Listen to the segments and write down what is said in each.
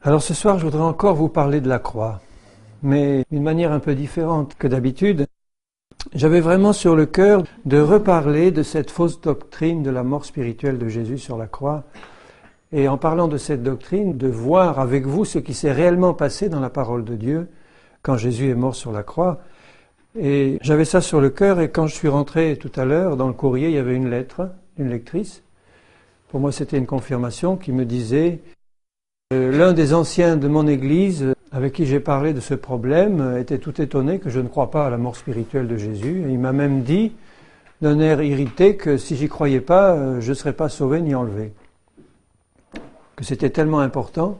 Alors ce soir, je voudrais encore vous parler de la croix, mais d'une manière un peu différente que d'habitude. J'avais vraiment sur le cœur de reparler de cette fausse doctrine de la mort spirituelle de Jésus sur la croix, et en parlant de cette doctrine, de voir avec vous ce qui s'est réellement passé dans la parole de Dieu quand Jésus est mort sur la croix. Et j'avais ça sur le cœur, et quand je suis rentré tout à l'heure, dans le courrier, il y avait une lettre d'une lectrice. Pour moi, c'était une confirmation qui me disait... L'un des anciens de mon église, avec qui j'ai parlé de ce problème, était tout étonné que je ne crois pas à la mort spirituelle de Jésus. Et il m'a même dit, d'un air irrité, que si j'y croyais pas, je ne serais pas sauvé ni enlevé. Que c'était tellement important.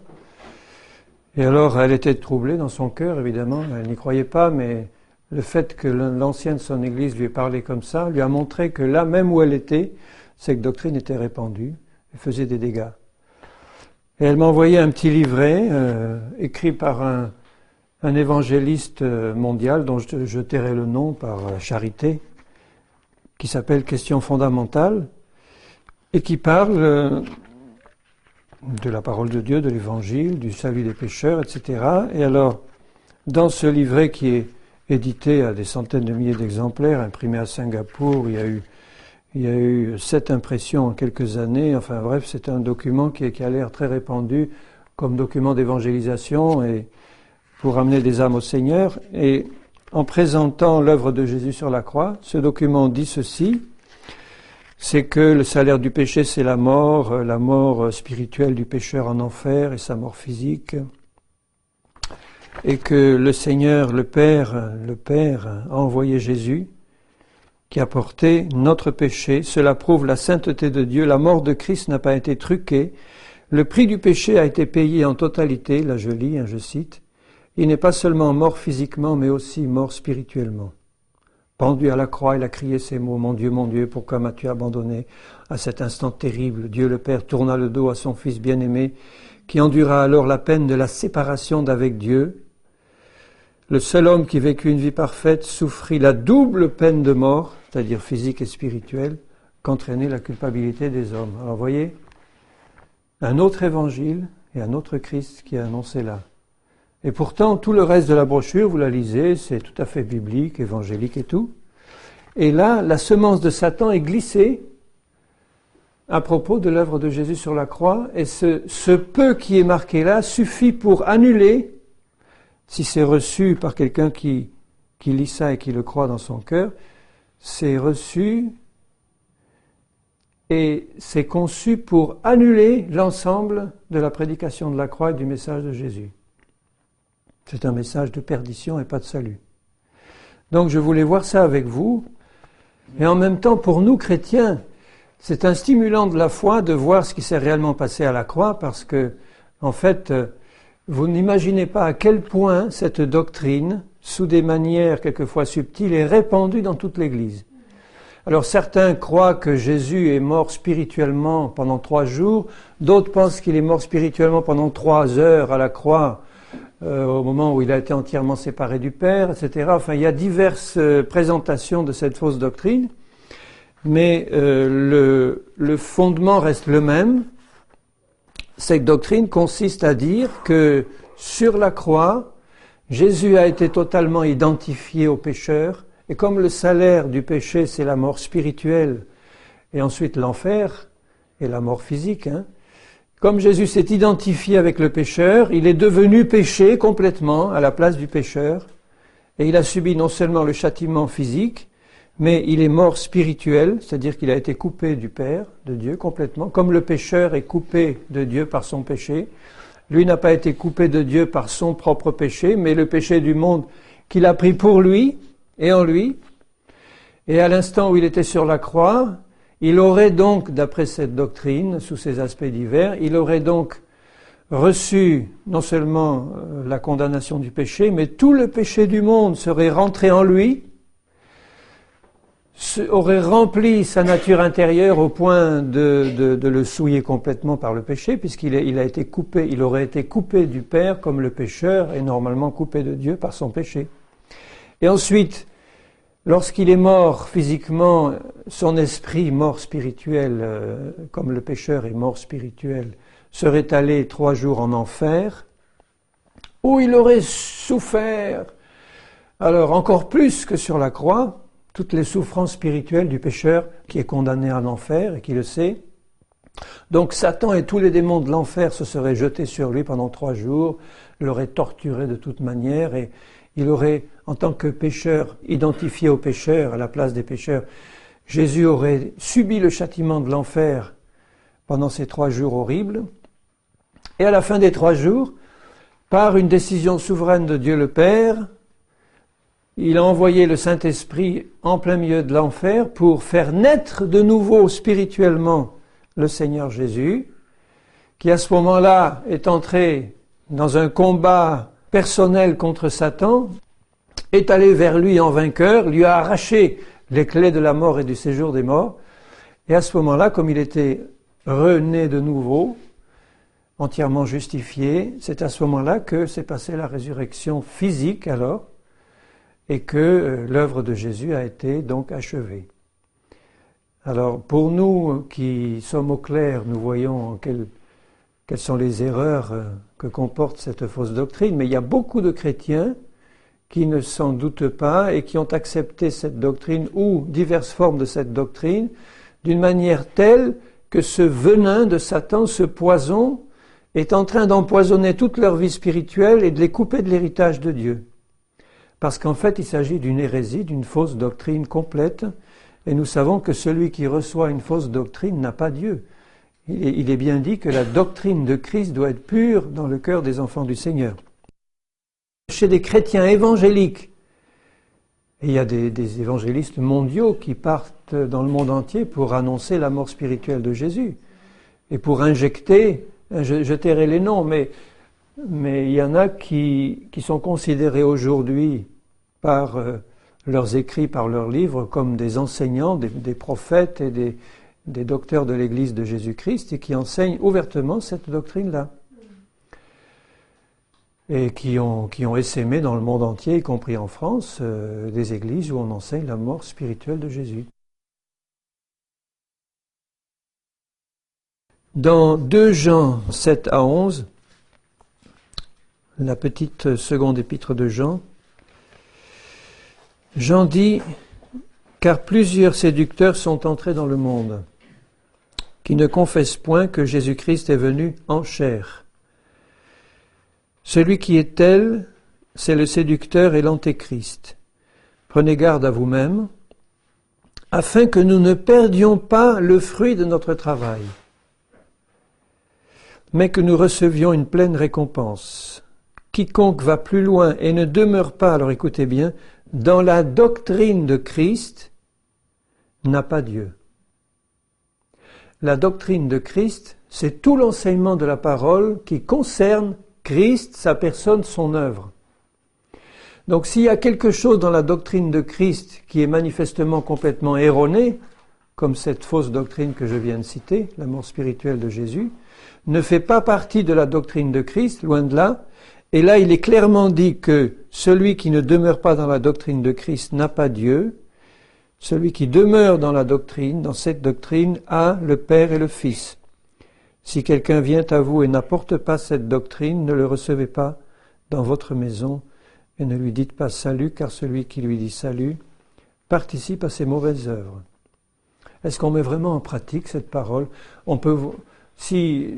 Et alors, elle était troublée dans son cœur, évidemment. Elle n'y croyait pas, mais le fait que l'ancien de son église lui ait parlé comme ça, lui a montré que là, même où elle était, cette doctrine était répandue et faisait des dégâts. Et elle m'a envoyé un petit livret écrit par un évangéliste mondial dont je tairai le nom par charité, qui s'appelle Questions fondamentales et qui parle de la parole de Dieu, de l'évangile, du salut des pécheurs, etc. Et alors, dans ce livret qui est édité à des centaines de milliers d'exemplaires, imprimé à Singapour, il y a eu 7 impressions en quelques années. Enfin bref, c'est un document qui a l'air très répandu comme document d'évangélisation et pour amener des âmes au Seigneur. Et en présentant l'œuvre de Jésus sur la croix, ce document dit ceci, c'est que le salaire du péché, c'est la mort spirituelle du pécheur en enfer et sa mort physique. Et que le Seigneur, le Père a envoyé Jésus, qui a porté notre péché. Cela prouve la sainteté de Dieu. La mort de Christ n'a pas été truquée. Le prix du péché a été payé en totalité. Là, je lis, je cite. Il n'est pas seulement mort physiquement, mais aussi mort spirituellement. Pendu à la croix, il a crié ces mots. Mon Dieu, pourquoi m'as-tu abandonné? À cet instant terrible, Dieu le Père tourna le dos à son Fils bien-aimé, qui endura alors la peine de la séparation d'avec Dieu. Le seul homme qui vécut une vie parfaite souffrit la double peine de mort, c'est-à-dire physique et spirituelle, qu'entraînait la culpabilité des hommes. Alors voyez, un autre évangile et un autre Christ qui est annoncé là. Et pourtant, tout le reste de la brochure, vous la lisez, c'est tout à fait biblique, évangélique et tout. Et là, la semence de Satan est glissée à propos de l'œuvre de Jésus sur la croix, et ce peu qui est marqué là suffit pour annuler, si c'est reçu par quelqu'un qui lit ça et qui le croit dans son cœur, c'est reçu et c'est conçu pour annuler l'ensemble de la prédication de la croix et du message de Jésus. C'est un message de perdition et pas de salut. Donc je voulais voir ça avec vous, et en même temps pour nous chrétiens, c'est un stimulant de la foi de voir ce qui s'est réellement passé à la croix, parce que, en fait, vous n'imaginez pas à quel point cette doctrine, sous des manières quelquefois subtiles, est répandue dans toute l'Église. Alors certains croient que Jésus est mort spirituellement pendant 3 jours, d'autres pensent qu'il est mort spirituellement pendant 3 heures à la croix, au moment où il a été entièrement séparé du Père, etc. Enfin, il y a diverses présentations de cette fausse doctrine, mais le fondement reste le même. Cette doctrine consiste à dire que sur la croix, Jésus a été totalement identifié au pécheur, et comme le salaire du péché, c'est la mort spirituelle, et ensuite l'enfer, et la mort physique, comme Jésus s'est identifié avec le pécheur, il est devenu péché complètement à la place du pécheur, et il a subi non seulement le châtiment physique, mais il est mort spirituel, c'est-à-dire qu'il a été coupé du Père, de Dieu complètement, comme le pécheur est coupé de Dieu par son péché. Lui n'a pas été coupé de Dieu par son propre péché, mais le péché du monde qu'il a pris pour lui et en lui. Et à l'instant où il était sur la croix, il aurait donc, d'après cette doctrine, sous ses aspects divers, il aurait donc reçu non seulement la condamnation du péché, mais tout le péché du monde serait rentré en lui, aurait rempli sa nature intérieure au point de le souiller complètement par le péché, puisqu'il a été coupé, il aurait été coupé du Père comme le pécheur est normalement coupé de Dieu par son péché. Et ensuite, lorsqu'il est mort physiquement, son esprit mort spirituel, comme le pécheur est mort spirituel, serait allé 3 jours en enfer, où il aurait souffert. Alors encore plus que sur la croix, toutes les souffrances spirituelles du pécheur qui est condamné à l'enfer et qui le sait. Donc Satan et tous les démons de l'enfer se seraient jetés sur lui pendant 3 jours, l'auraient torturé de toute manière et il aurait, en tant que pécheur, identifié aux pécheurs, à la place des pécheurs, Jésus aurait subi le châtiment de l'enfer pendant ces 3 jours horribles. Et à la fin des 3 jours, par une décision souveraine de Dieu le Père, il a envoyé le Saint-Esprit en plein milieu de l'enfer pour faire naître de nouveau spirituellement le Seigneur Jésus, qui à ce moment-là est entré dans un combat personnel contre Satan, est allé vers lui en vainqueur, lui a arraché les clés de la mort et du séjour des morts, et à ce moment-là, comme il était rené de nouveau, entièrement justifié, c'est à ce moment-là que s'est passée la résurrection physique alors, et que l'œuvre de Jésus a été donc achevée. Alors pour nous qui sommes au clair, nous voyons quelles sont les erreurs que comporte cette fausse doctrine, mais il y a beaucoup de chrétiens qui ne s'en doutent pas et qui ont accepté cette doctrine ou diverses formes de cette doctrine d'une manière telle que ce venin de Satan, ce poison, est en train d'empoisonner toute leur vie spirituelle et de les couper de l'héritage de Dieu. Parce qu'en fait, il s'agit d'une hérésie, d'une fausse doctrine complète, et nous savons que celui qui reçoit une fausse doctrine n'a pas Dieu. Il est bien dit que la doctrine de Christ doit être pure dans le cœur des enfants du Seigneur. Chez des chrétiens évangéliques, et il y a des évangélistes mondiaux qui partent dans le monde entier pour annoncer la mort spirituelle de Jésus, et pour injecter, je tairai les noms, mais il y en a qui sont considérés aujourd'hui par leurs écrits, par leurs livres, comme des enseignants, des prophètes et des docteurs de l'Église de Jésus-Christ et qui enseignent ouvertement cette doctrine-là. Et qui ont essaimé dans le monde entier, y compris en France, des églises où on enseigne la mort spirituelle de Jésus. Dans 2 Jean 7 à 11, la petite seconde épître de Jean, Jean dit « Car plusieurs séducteurs sont entrés dans le monde, qui ne confessent point que Jésus-Christ est venu en chair. Celui qui est tel, c'est le séducteur et l'antéchrist. Prenez garde à vous-même, afin que nous ne perdions pas le fruit de notre travail, mais que nous recevions une pleine récompense. Quiconque va plus loin et ne demeure pas, alors écoutez bien, dans la doctrine de Christ, n'a pas Dieu. La doctrine de Christ, c'est tout l'enseignement de la parole qui concerne Christ, sa personne, son œuvre. Donc s'il y a quelque chose dans la doctrine de Christ qui est manifestement complètement erroné, comme cette fausse doctrine que je viens de citer, la mort spirituelle de Jésus, ne fait pas partie de la doctrine de Christ, loin de là. Et là, il est clairement dit que celui qui ne demeure pas dans la doctrine de Christ n'a pas Dieu. Celui qui demeure dans la doctrine, dans cette doctrine, a le Père et le Fils. Si quelqu'un vient à vous et n'apporte pas cette doctrine, ne le recevez pas dans votre maison et ne lui dites pas salut, car celui qui lui dit salut participe à ses mauvaises œuvres. Est-ce qu'on met vraiment en pratique cette parole? On peut si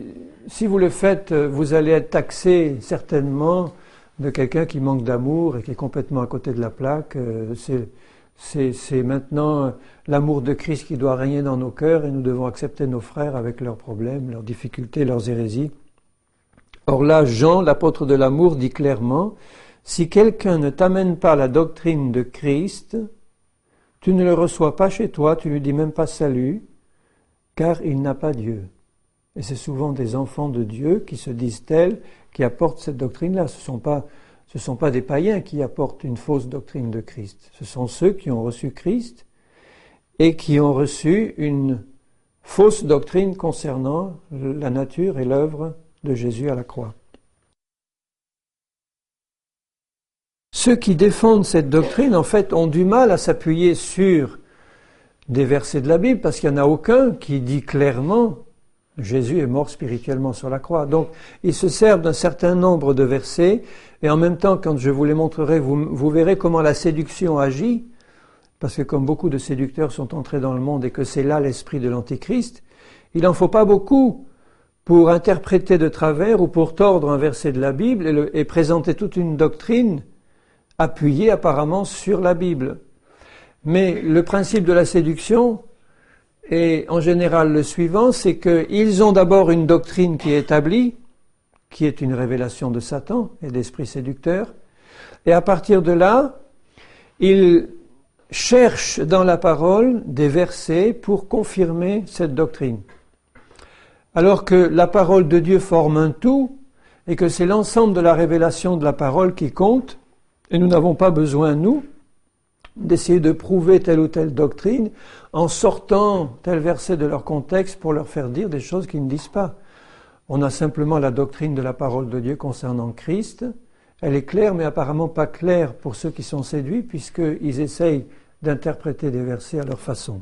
vous le faites, vous allez être taxé certainement de quelqu'un qui manque d'amour et qui est complètement à côté de la plaque. C'est maintenant l'amour de Christ qui doit régner dans nos cœurs et nous devons accepter nos frères avec leurs problèmes, leurs difficultés, leurs hérésies. Or là, Jean, l'apôtre de l'amour, dit clairement, si quelqu'un ne t'amène pas la doctrine de Christ, tu ne le reçois pas chez toi, tu ne lui dis même pas salut, car il n'a pas Dieu. Et c'est souvent des enfants de Dieu qui se disent tels, qui apportent cette doctrine-là. Ce ne sont pas des païens qui apportent une fausse doctrine de Christ. Ce sont ceux qui ont reçu Christ et qui ont reçu une fausse doctrine concernant la nature et l'œuvre de Jésus à la croix. Ceux qui défendent cette doctrine, en fait, ont du mal à s'appuyer sur des versets de la Bible, parce qu'il n'y en a aucun qui dit clairement Jésus est mort spirituellement sur la croix. Donc, ils se servent d'un certain nombre de versets, et en même temps, quand je vous les montrerai, vous verrez comment la séduction agit, parce que comme beaucoup de séducteurs sont entrés dans le monde et que c'est là l'esprit de l'Antéchrist, il n'en faut pas beaucoup pour interpréter de travers ou pour tordre un verset de la Bible et présenter toute une doctrine appuyée apparemment sur la Bible. Mais le principe de la séduction est en général le suivant, c'est qu'ils ont d'abord une doctrine qui est établie, qui est une révélation de Satan et d'esprit séducteur, et à partir de là, ils cherchent dans la parole des versets pour confirmer cette doctrine. Alors que la parole de Dieu forme un tout, et que c'est l'ensemble de la révélation de la parole qui compte, et nous n'avons pas besoin, nous, d'essayer de prouver telle ou telle doctrine en sortant tel verset de leur contexte pour leur faire dire des choses qu'ils ne disent pas. On a simplement la doctrine de la parole de Dieu concernant Christ. Elle est claire, mais apparemment pas claire pour ceux qui sont séduits, puisqu'ils essayent d'interpréter des versets à leur façon.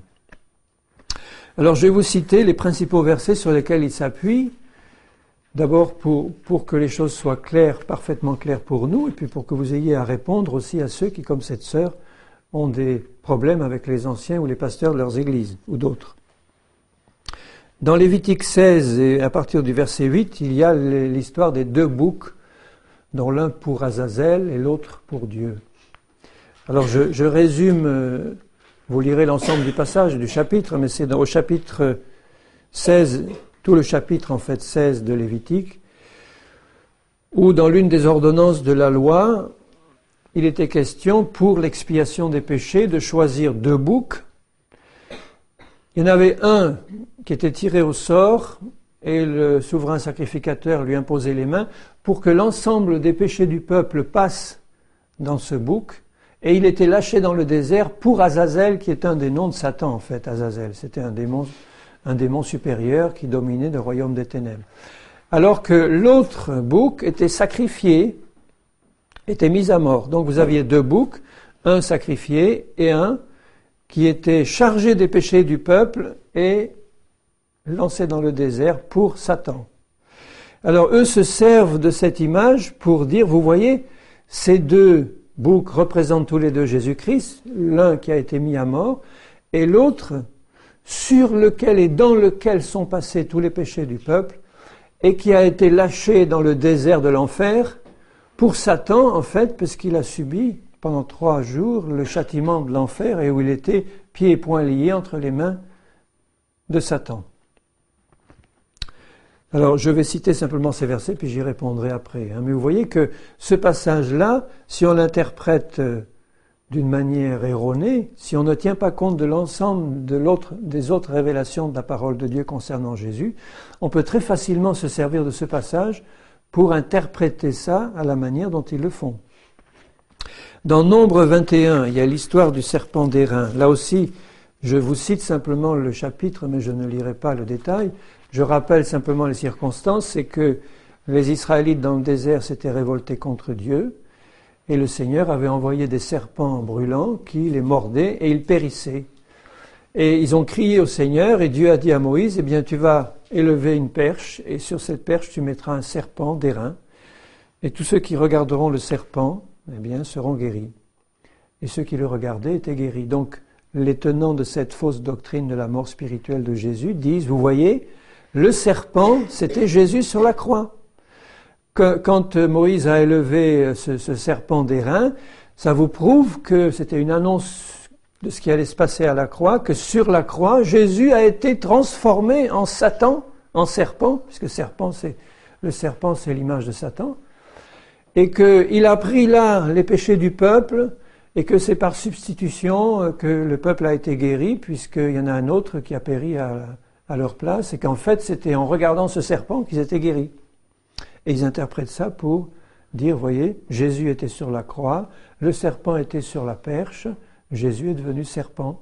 Alors je vais vous citer les principaux versets sur lesquels ils s'appuient, d'abord pour que les choses soient claires, parfaitement claires pour nous, et puis pour que vous ayez à répondre aussi à ceux qui, comme cette sœur, ont des problèmes avec les anciens ou les pasteurs de leurs églises, ou d'autres. Dans Lévitique 16, et à partir du verset 8, il y a l'histoire des deux boucs, dont l'un pour Azazel et l'autre pour Dieu. Alors je résume, vous lirez l'ensemble du passage, du chapitre, mais c'est au chapitre 16, tout le chapitre en fait 16 de Lévitique, où dans l'une des ordonnances de la loi, il était question pour l'expiation des péchés de choisir deux boucs. Il y en avait un qui était tiré au sort et le souverain sacrificateur lui imposait les mains pour que l'ensemble des péchés du peuple passent dans ce bouc. Et il était lâché dans le désert pour Azazel, qui est un des noms de Satan en fait, Azazel. C'était un démon supérieur qui dominait le royaume des ténèbres. Alors que l'autre bouc était sacrifié, était mis à mort. Donc vous aviez deux boucs, un sacrifié et un qui était chargé des péchés du peuple et lancé dans le désert pour Satan. Alors eux se servent de cette image pour dire, vous voyez, ces deux boucs représentent tous les deux Jésus-Christ, l'un qui a été mis à mort et l'autre sur lequel et dans lequel sont passés tous les péchés du peuple et qui a été lâché dans le désert de l'enfer pour Satan, en fait, parce qu'il a subi pendant 3 jours le châtiment de l'enfer et où il était pieds et poings liés entre les mains de Satan. Alors, je vais citer simplement ces versets, puis j'y répondrai après. Mais vous voyez que ce passage-là, si on l'interprète d'une manière erronée, si on ne tient pas compte de l'ensemble des autres révélations de la parole de Dieu concernant Jésus, on peut très facilement se servir de ce passage pour interpréter ça à la manière dont ils le font. Dans Nombre 21, il y a l'histoire du serpent d'airain. Là aussi, je vous cite simplement le chapitre, mais je ne lirai pas le détail. Je rappelle simplement les circonstances, c'est que les Israélites dans le désert s'étaient révoltés contre Dieu, et le Seigneur avait envoyé des serpents brûlants qui les mordaient et ils périssaient. Et ils ont crié au Seigneur, et Dieu a dit à Moïse, eh bien tu vas élever une perche, et sur cette perche tu mettras un serpent d'airain, et tous ceux qui regarderont le serpent, eh bien, seront guéris. Et ceux qui le regardaient étaient guéris. Donc, les tenants de cette fausse doctrine de la mort spirituelle de Jésus disent, vous voyez, le serpent, c'était Jésus sur la croix. Quand Moïse a élevé ce serpent d'airain, ça vous prouve que c'était une annonce de ce qui allait se passer à la croix, que sur la croix, Jésus a été transformé en Satan, en serpent, puisque le serpent c'est l'image de Satan, et qu'il a pris là les péchés du peuple, et que c'est par substitution que le peuple a été guéri, puisqu'il y en a un autre qui a péri à leur place, et qu'en fait c'était en regardant ce serpent qu'ils étaient guéris. Et ils interprètent ça pour dire, voyez, Jésus était sur la croix, le serpent était sur la perche, Jésus est devenu serpent.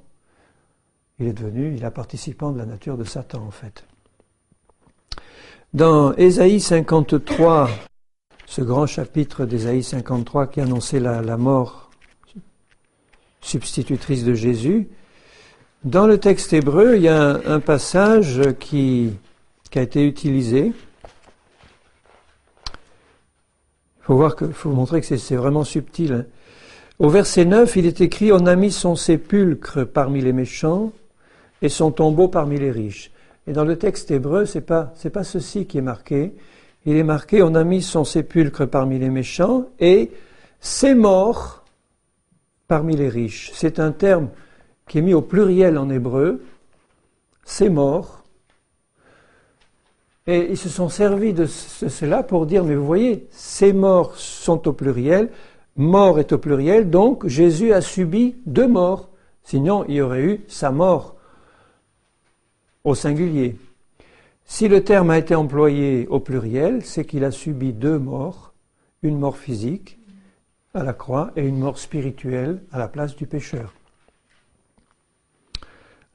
Il est participant de la nature de Satan en fait. Dans Ésaïe 53, ce grand chapitre d'Ésaïe 53 qui annonçait la mort substitutrice de Jésus, dans le texte hébreu, il y a un passage qui qui a été utilisé. Il faut montrer que c'est vraiment subtil. Hein. Au verset 9, il est écrit « On a mis son sépulcre parmi les méchants et son tombeau parmi les riches ». Et dans le texte hébreu, c'est pas ceci qui est marqué. Il est marqué « On a mis son sépulcre parmi les méchants et ses morts parmi les riches ». C'est un terme qui est mis au pluriel en hébreu, « ses morts ». Et ils se sont servis de cela pour dire, mais vous voyez, ces morts sont au pluriel, mort est au pluriel, donc Jésus a subi 2 morts. Sinon, il y aurait eu sa mort au singulier. Si le terme a été employé au pluriel, c'est qu'il a subi 2 morts, une mort physique à la croix et une mort spirituelle à la place du pécheur.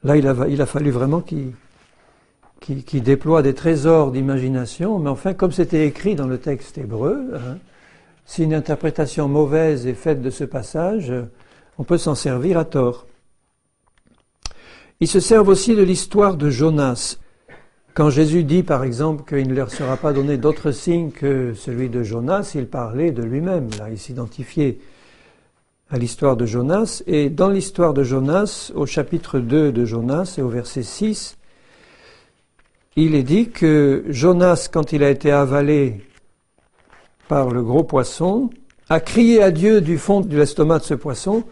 Là, il a fallu vraiment qu'il déploie des trésors d'imagination, mais enfin, comme c'était écrit dans le texte hébreu, hein, si une interprétation mauvaise est faite de ce passage, on peut s'en servir à tort. Ils se servent aussi de l'histoire de Jonas. Quand Jésus dit, par exemple, qu'il ne leur sera pas donné d'autre signe que celui de Jonas, il parlait de lui-même. Là, il s'identifiait à l'histoire de Jonas. Et dans l'histoire de Jonas, au chapitre 2 de Jonas et au verset 6, il est dit que Jonas, quand il a été avalé par le gros poisson, a crié à Dieu du fond de l'estomac de ce poisson,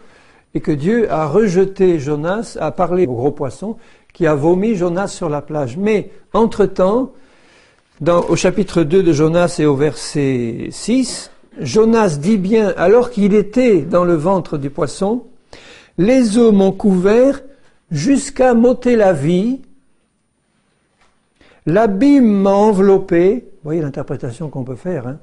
et que Dieu a rejeté Jonas, a parlé au gros poisson, qui a vomi Jonas sur la plage. Mais, entre-temps, au chapitre 2 de Jonas et au verset 6, Jonas dit bien, alors qu'il était dans le ventre du poisson, « Les eaux m'ont couvert jusqu'à m'ôter la vie, l'abîme m'a enveloppé », vous voyez l'interprétation qu'on peut faire, hein,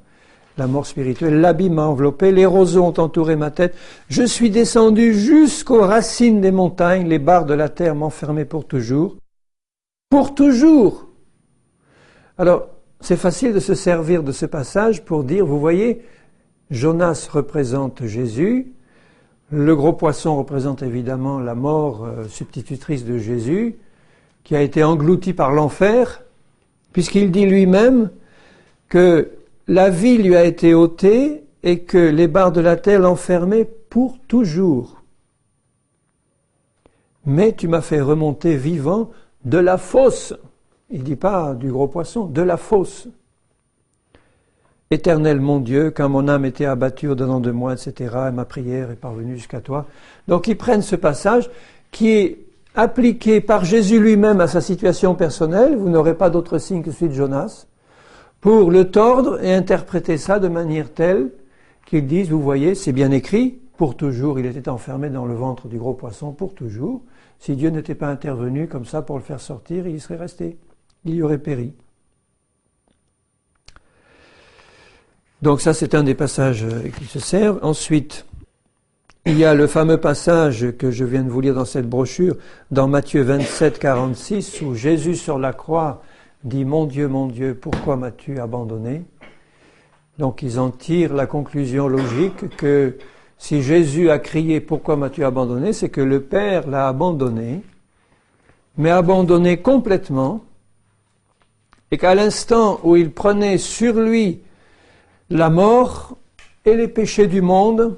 la mort spirituelle, l'abîme m'a enveloppé, les roseaux ont entouré ma tête, je suis descendu jusqu'aux racines des montagnes, les barres de la terre m'enfermaient pour toujours. Pour toujours. Alors, c'est facile de se servir de ce passage pour dire, vous voyez, Jonas représente Jésus, le gros poisson représente évidemment la mort substitutrice de Jésus, qui a été englouti par l'enfer, puisqu'il dit lui-même que la vie lui a été ôtée et que les barres de la terre l'enfermaient pour toujours. Mais tu m'as fait remonter vivant de la fosse. Il ne dit pas du gros poisson, de la fosse. Éternel mon Dieu, quand mon âme était abattue au-dedans de moi, etc., et ma prière est parvenue jusqu'à toi. Donc ils prennent ce passage qui est appliqué par Jésus lui-même à sa situation personnelle, vous n'aurez pas d'autre signe que celui de Jonas, pour le tordre et interpréter ça de manière telle qu'ils disent, vous voyez, c'est bien écrit, pour toujours, il était enfermé dans le ventre du gros poisson, pour toujours. Si Dieu n'était pas intervenu comme ça pour le faire sortir, il y serait resté, il y aurait péri. Donc ça, c'est un des passages qui se servent. Ensuite, il y a le fameux passage que je viens de vous lire dans cette brochure, dans Matthieu 27, 46, où Jésus sur la croix dit « Mon Dieu, pourquoi m'as-tu abandonné ?» Donc ils en tirent la conclusion logique que si Jésus a crié « Pourquoi m'as-tu abandonné ?» c'est que le Père l'a abandonné, mais abandonné complètement, et qu'à l'instant où il prenait sur lui la mort et les péchés du monde,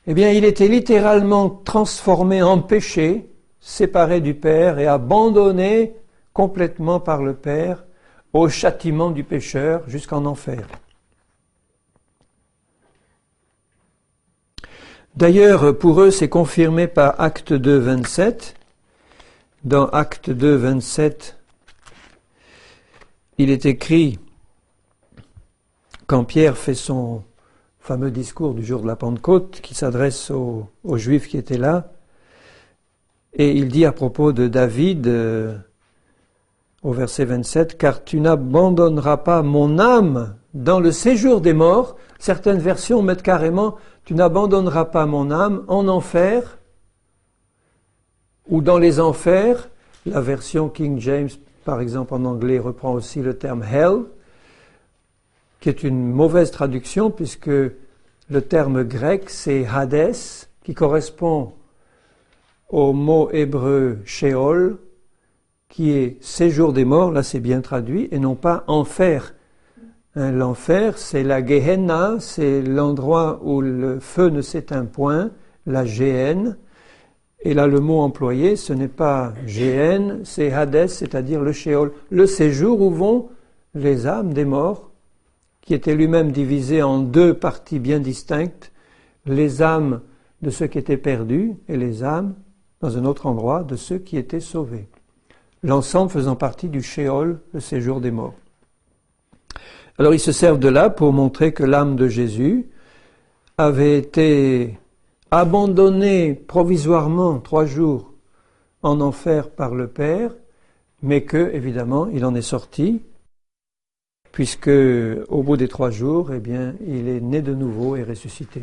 eh bien, il était littéralement transformé en péché, séparé du Père et abandonné complètement par le Père au châtiment du pécheur jusqu'en enfer. D'ailleurs, pour eux, c'est confirmé par Acte 2, 27. Dans Acte 2, 27, il est écrit, quand Pierre fait son fameux discours du jour de la Pentecôte, qui s'adresse aux Juifs qui étaient là, et il dit à propos de David, au verset 27, « Car tu n'abandonneras pas mon âme dans le séjour des morts ». Certaines versions mettent carrément « Tu n'abandonneras pas mon âme en enfer » ou dans les enfers. La version King James, par exemple en anglais, reprend aussi le terme « hell », qui est une mauvaise traduction puisque le terme grec c'est « Hadès » qui correspond au mot hébreu « Sheol » qui est séjour des morts, là c'est bien traduit, et non pas enfer. Hein, l'enfer, c'est la Gehenna, c'est l'endroit où le feu ne s'éteint point, la Géhenne. Et là, le mot employé, ce n'est pas Géhenne, c'est Hadès, c'est-à-dire le Sheol, le séjour où vont les âmes des morts, qui étaient lui-même divisées en deux parties bien distinctes, les âmes de ceux qui étaient perdus et les âmes, dans un autre endroit, de ceux qui étaient sauvés. L'ensemble faisant partie du Sheol, le séjour des morts. Alors ils se servent de là pour montrer que l'âme de Jésus avait été abandonnée provisoirement 3 jours en enfer par le Père, mais que, évidemment, il en est sorti, puisque au bout des 3 jours, eh bien, il est né de nouveau et ressuscité.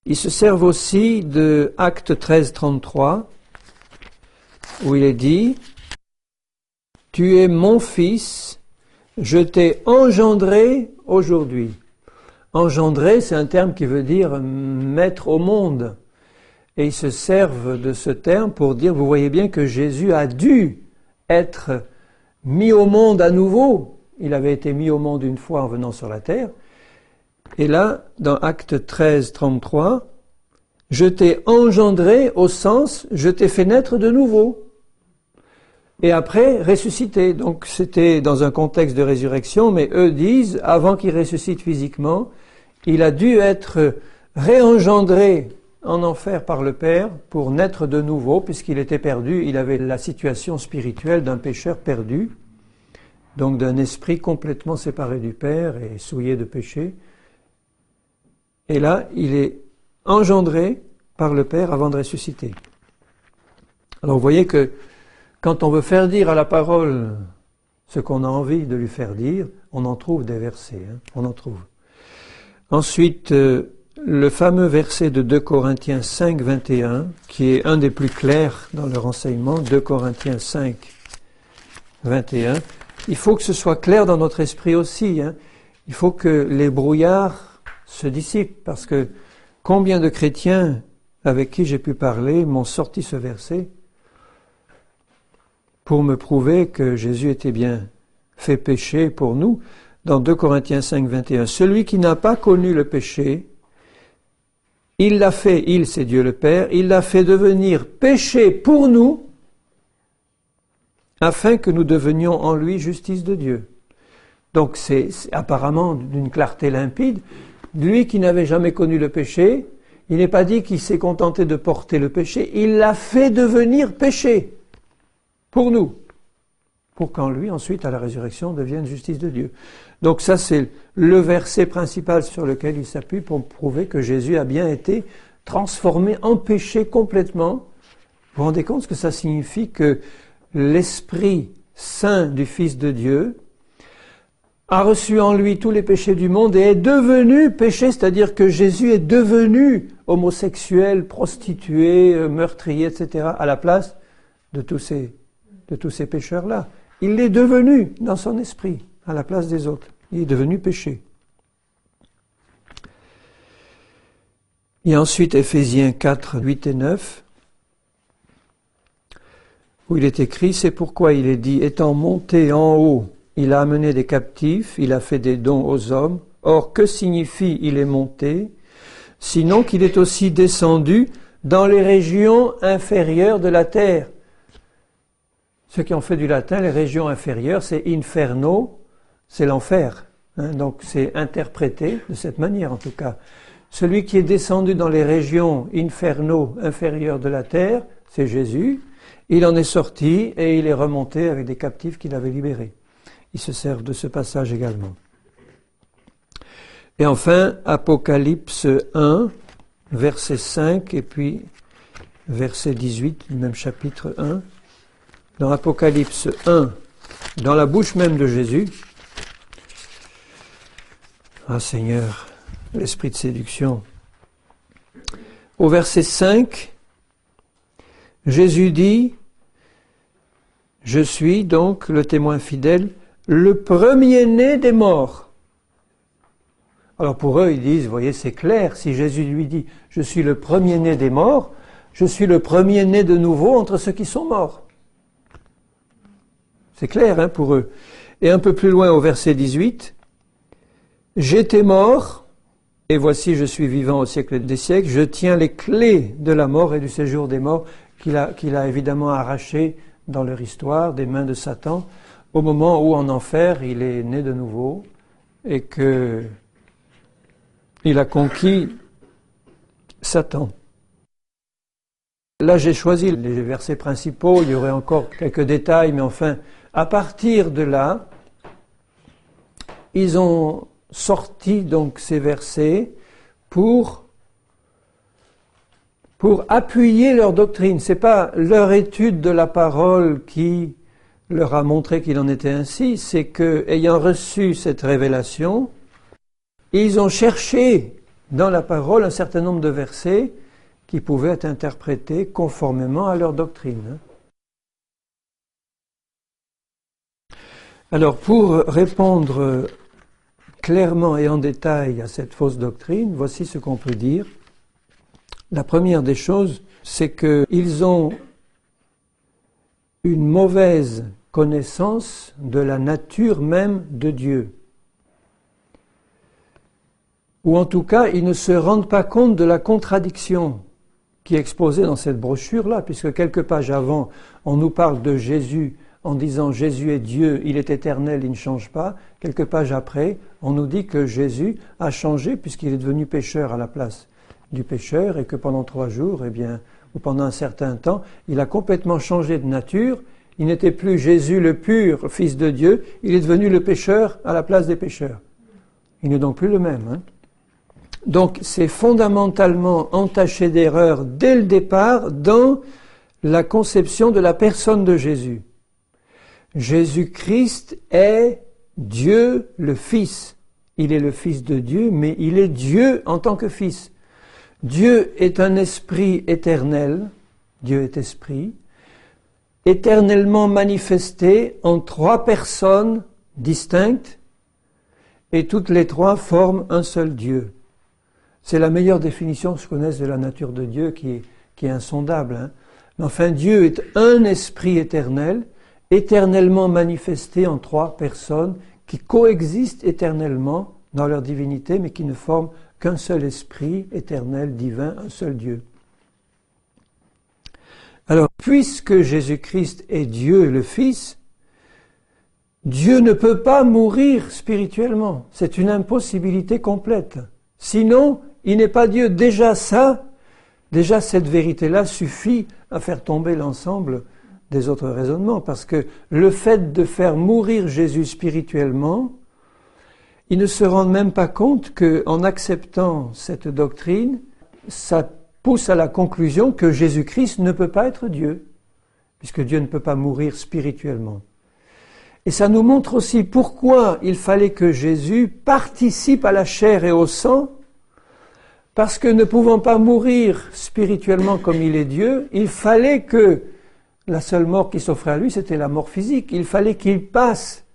Ils se servent aussi de Acte 13, 33, où il est dit « Tu es mon fils, je t'ai engendré aujourd'hui ». Engendré, c'est un terme qui veut dire mettre au monde. Et ils se servent de ce terme pour dire, vous voyez bien que Jésus a dû être mis au monde à nouveau. Il avait été mis au monde une fois en venant sur la terre. Et là, dans Acte 13, 33, « Je t'ai engendré » au sens « je t'ai fait naître de nouveau ». Et après, ressuscité. Donc c'était dans un contexte de résurrection, mais eux disent, avant qu'il ressuscite physiquement, il a dû être réengendré en enfer par le Père pour naître de nouveau, puisqu'il était perdu. Il avait la situation spirituelle d'un pécheur perdu, donc d'un esprit complètement séparé du Père et souillé de péché. Et là, il est engendré par le Père avant de ressusciter. Alors vous voyez que quand on veut faire dire à la parole ce qu'on a envie de lui faire dire, on en trouve des versets, hein, on en trouve. Ensuite, le fameux verset de 2 Corinthiens 5, 21, qui est un des plus clairs dans le renseignement, 2 Corinthiens 5, 21. Il faut que ce soit clair dans notre esprit aussi, hein. Il faut que les brouillards se dissipent, parce que combien de chrétiens avec qui j'ai pu parler m'ont sorti ce verset pour me prouver que Jésus était bien fait péché pour nous. Dans 2 Corinthiens 5, 21, celui qui n'a pas connu le péché, il l'a fait, il c'est Dieu le Père, il l'a fait devenir péché pour nous, afin que nous devenions en lui justice de Dieu. Donc c'est apparemment d'une clarté limpide. Lui qui n'avait jamais connu le péché, il n'est pas dit qu'il s'est contenté de porter le péché, il l'a fait devenir péché pour nous, pour qu'en lui, ensuite, à la résurrection, devienne justice de Dieu. Donc ça, c'est le verset principal sur lequel il s'appuie pour prouver que Jésus a bien été transformé en péché complètement. Vous vous rendez compte ce que ça signifie que l'Esprit Saint du Fils de Dieu a reçu en lui tous les péchés du monde et est devenu péché, c'est-à-dire que Jésus est devenu homosexuel, prostitué, meurtrier, etc., à la place de tous ces pécheurs-là. Il l'est devenu dans son esprit, à la place des autres. Il est devenu péché. Il y a ensuite Éphésiens 4, 8 et 9, où il est écrit, c'est pourquoi il est dit, étant monté en haut, il a amené des captifs, il a fait des dons aux hommes. Or, que signifie il est monté? Sinon qu'il est aussi descendu dans les régions inférieures de la terre. Ceux qui ont fait du latin, les régions inférieures, c'est inferno, c'est l'enfer. Hein, donc c'est interprété de cette manière en tout cas. Celui qui est descendu dans les régions inferno, inférieures de la terre, c'est Jésus. Il en est sorti et il est remonté avec des captifs qu'il avait libérés. Ils se servent de ce passage également. Et enfin, Apocalypse 1, verset 5 et puis verset 18 du même chapitre 1. Dans Apocalypse 1, dans la bouche même de Jésus, ah Seigneur, l'esprit de séduction. Au verset 5, Jésus dit, je suis donc le témoin fidèle, le premier-né des morts. Alors pour eux, ils disent, vous voyez, c'est clair, si Jésus lui dit, je suis le premier-né des morts, Je suis le premier-né de nouveau entre ceux qui sont morts. C'est clair hein, pour eux. Et un peu plus loin au verset 18, j'étais mort, et voici je suis vivant au siècle des siècles, je tiens les clés de la mort et du séjour des morts qu'il a évidemment arraché dans leur histoire des mains de Satan, au moment où en enfer il est né de nouveau et que il a conquis Satan. Là j'ai choisi les versets principaux, il y aurait encore quelques détails, mais enfin, à partir de là, ils ont sorti donc ces versets pour appuyer leur doctrine. C'est pas leur étude de la parole qui leur a montré qu'il en était ainsi, c'est que, ayant reçu cette révélation, ils ont cherché dans la parole un certain nombre de versets qui pouvaient être interprétés conformément à leur doctrine. Alors, pour répondre clairement et en détail à cette fausse doctrine, voici ce qu'on peut dire. La première des choses, c'est qu'ils ont une mauvaise connaissance de la nature même de Dieu. Ou en tout cas, ils ne se rendent pas compte de la contradiction qui est exposée dans cette brochure-là, puisque quelques pages avant, on nous parle de Jésus en disant « Jésus est Dieu, il est éternel, il ne change pas ». Quelques pages après, on nous dit que Jésus a changé puisqu'il est devenu pécheur à la place du pécheur et que pendant 3 jours, ou pendant un certain temps, il a complètement changé de nature. Il n'était plus Jésus le pur, fils de Dieu, il est devenu le pécheur à la place des pécheurs. Il n'est donc plus le même. Hein. Donc c'est fondamentalement entaché d'erreur dès le départ dans la conception de la personne de Jésus. Jésus-Christ est Dieu le Fils. Il est le Fils de Dieu, mais il est Dieu en tant que Fils. Dieu est un esprit éternel, Dieu est esprit, éternellement manifesté en 3 personnes distinctes, et toutes les 3 forment un seul Dieu. C'est la meilleure définition que je connaisse de la nature de Dieu qui est insondable. Hein. Mais enfin, Dieu est un esprit éternel, éternellement manifesté en 3 personnes qui coexistent éternellement dans leur divinité, mais qui ne forment qu'un seul esprit éternel, divin, un seul Dieu. Alors, puisque Jésus-Christ est Dieu le Fils, Dieu ne peut pas mourir spirituellement. C'est une impossibilité complète. Sinon, il n'est pas Dieu. Déjà cette vérité-là suffit à faire tomber l'ensemble des autres raisonnements, parce que le fait de faire mourir Jésus spirituellement, ils ne se rendent même pas compte qu'en acceptant cette doctrine, ça pousse à la conclusion que Jésus-Christ ne peut pas être Dieu, puisque Dieu ne peut pas mourir spirituellement. Et ça nous montre aussi pourquoi il fallait que Jésus participe à la chair et au sang, parce que ne pouvant pas mourir spirituellement comme il est Dieu, il fallait que la seule mort qui s'offrait à lui, c'était la mort physique. Il fallait qu'il passe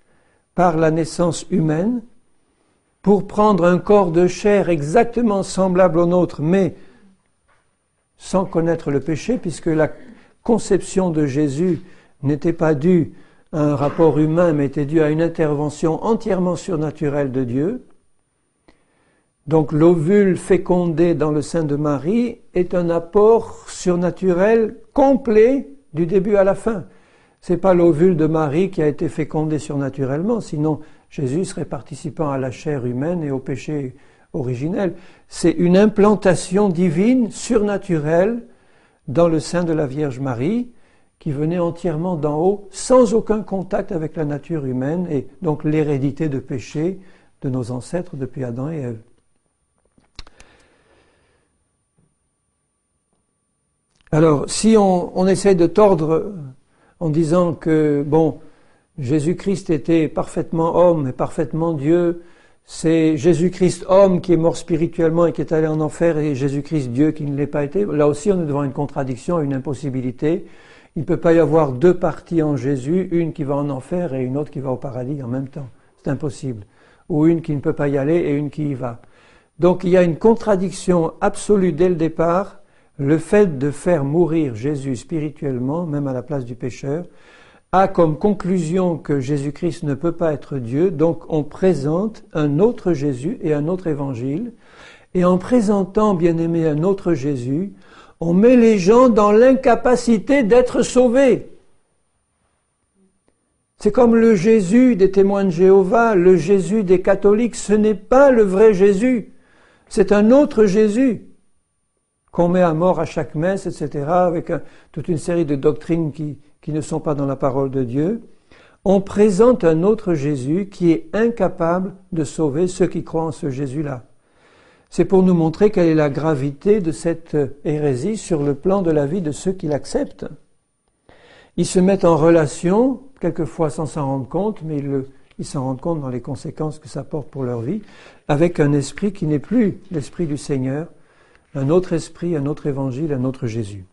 par la naissance humaine pour prendre un corps de chair exactement semblable au nôtre, mais sans connaître le péché, puisque la conception de Jésus n'était pas due à un rapport humain, mais était due à une intervention entièrement surnaturelle de Dieu. Donc l'ovule fécondé dans le sein de Marie est un apport surnaturel complet du début à la fin. C'est pas l'ovule de Marie qui a été fécondé surnaturellement, sinon Jésus serait participant à la chair humaine et au péché originel. C'est une implantation divine, surnaturelle, dans le sein de la Vierge Marie, qui venait entièrement d'en haut, sans aucun contact avec la nature humaine, et donc l'hérédité de péché de nos ancêtres depuis Adam et Ève. Alors, si on essaye de tordre en disant que, Jésus-Christ était parfaitement homme et parfaitement Dieu, c'est Jésus-Christ homme qui est mort spirituellement et qui est allé en enfer, et Jésus-Christ Dieu qui ne l'est pas été, là aussi on est devant une contradiction, une impossibilité. Il ne peut pas y avoir 2 parties en Jésus, une qui va en enfer et une autre qui va au paradis en même temps. C'est impossible. Ou une qui ne peut pas y aller et une qui y va. Donc il y a une contradiction absolue dès le départ Le fait de faire mourir Jésus spirituellement, même à la place du pécheur, a comme conclusion que Jésus-Christ ne peut pas être Dieu, donc on présente un autre Jésus et un autre évangile, et en présentant, bien-aimé, un autre Jésus, on met les gens dans l'incapacité d'être sauvés. C'est comme le Jésus des témoins de Jéhovah, le Jésus des catholiques, ce n'est pas le vrai Jésus, c'est un autre Jésus qu'on met à mort à chaque messe, etc., avec toute une série de doctrines qui ne sont pas dans la parole de Dieu. On présente un autre Jésus qui est incapable de sauver ceux qui croient en ce Jésus-là. C'est pour nous montrer quelle est la gravité de cette hérésie sur le plan de la vie de ceux qui l'acceptent. Ils se mettent en relation, quelquefois sans s'en rendre compte, mais ils s'en rendent compte dans les conséquences que ça porte pour leur vie, avec un esprit qui n'est plus l'esprit du Seigneur, un autre esprit, un autre évangile, un autre Jésus.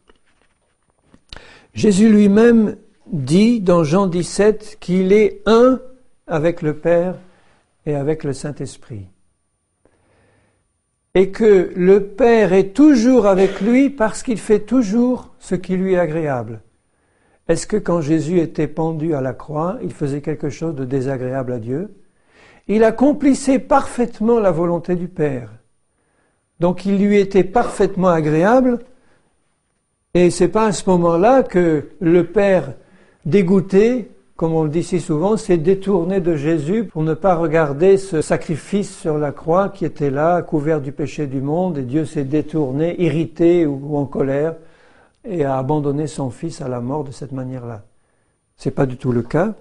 Jésus lui-même dit dans Jean 17 qu'il est un avec le Père et avec le Saint-Esprit. Et que le Père est toujours avec lui parce qu'il fait toujours ce qui lui est agréable. Est-ce que quand Jésus était pendu à la croix, il faisait quelque chose de désagréable à Dieu? Il accomplissait parfaitement la volonté du Père. Donc il lui était parfaitement agréable, et c'est pas à ce moment-là que le Père, dégoûté, comme on le dit si souvent, s'est détourné de Jésus pour ne pas regarder ce sacrifice sur la croix qui était là, couvert du péché du monde, et Dieu s'est détourné, irrité ou en colère, et a abandonné son Fils à la mort de cette manière-là. C'est pas du tout le cas.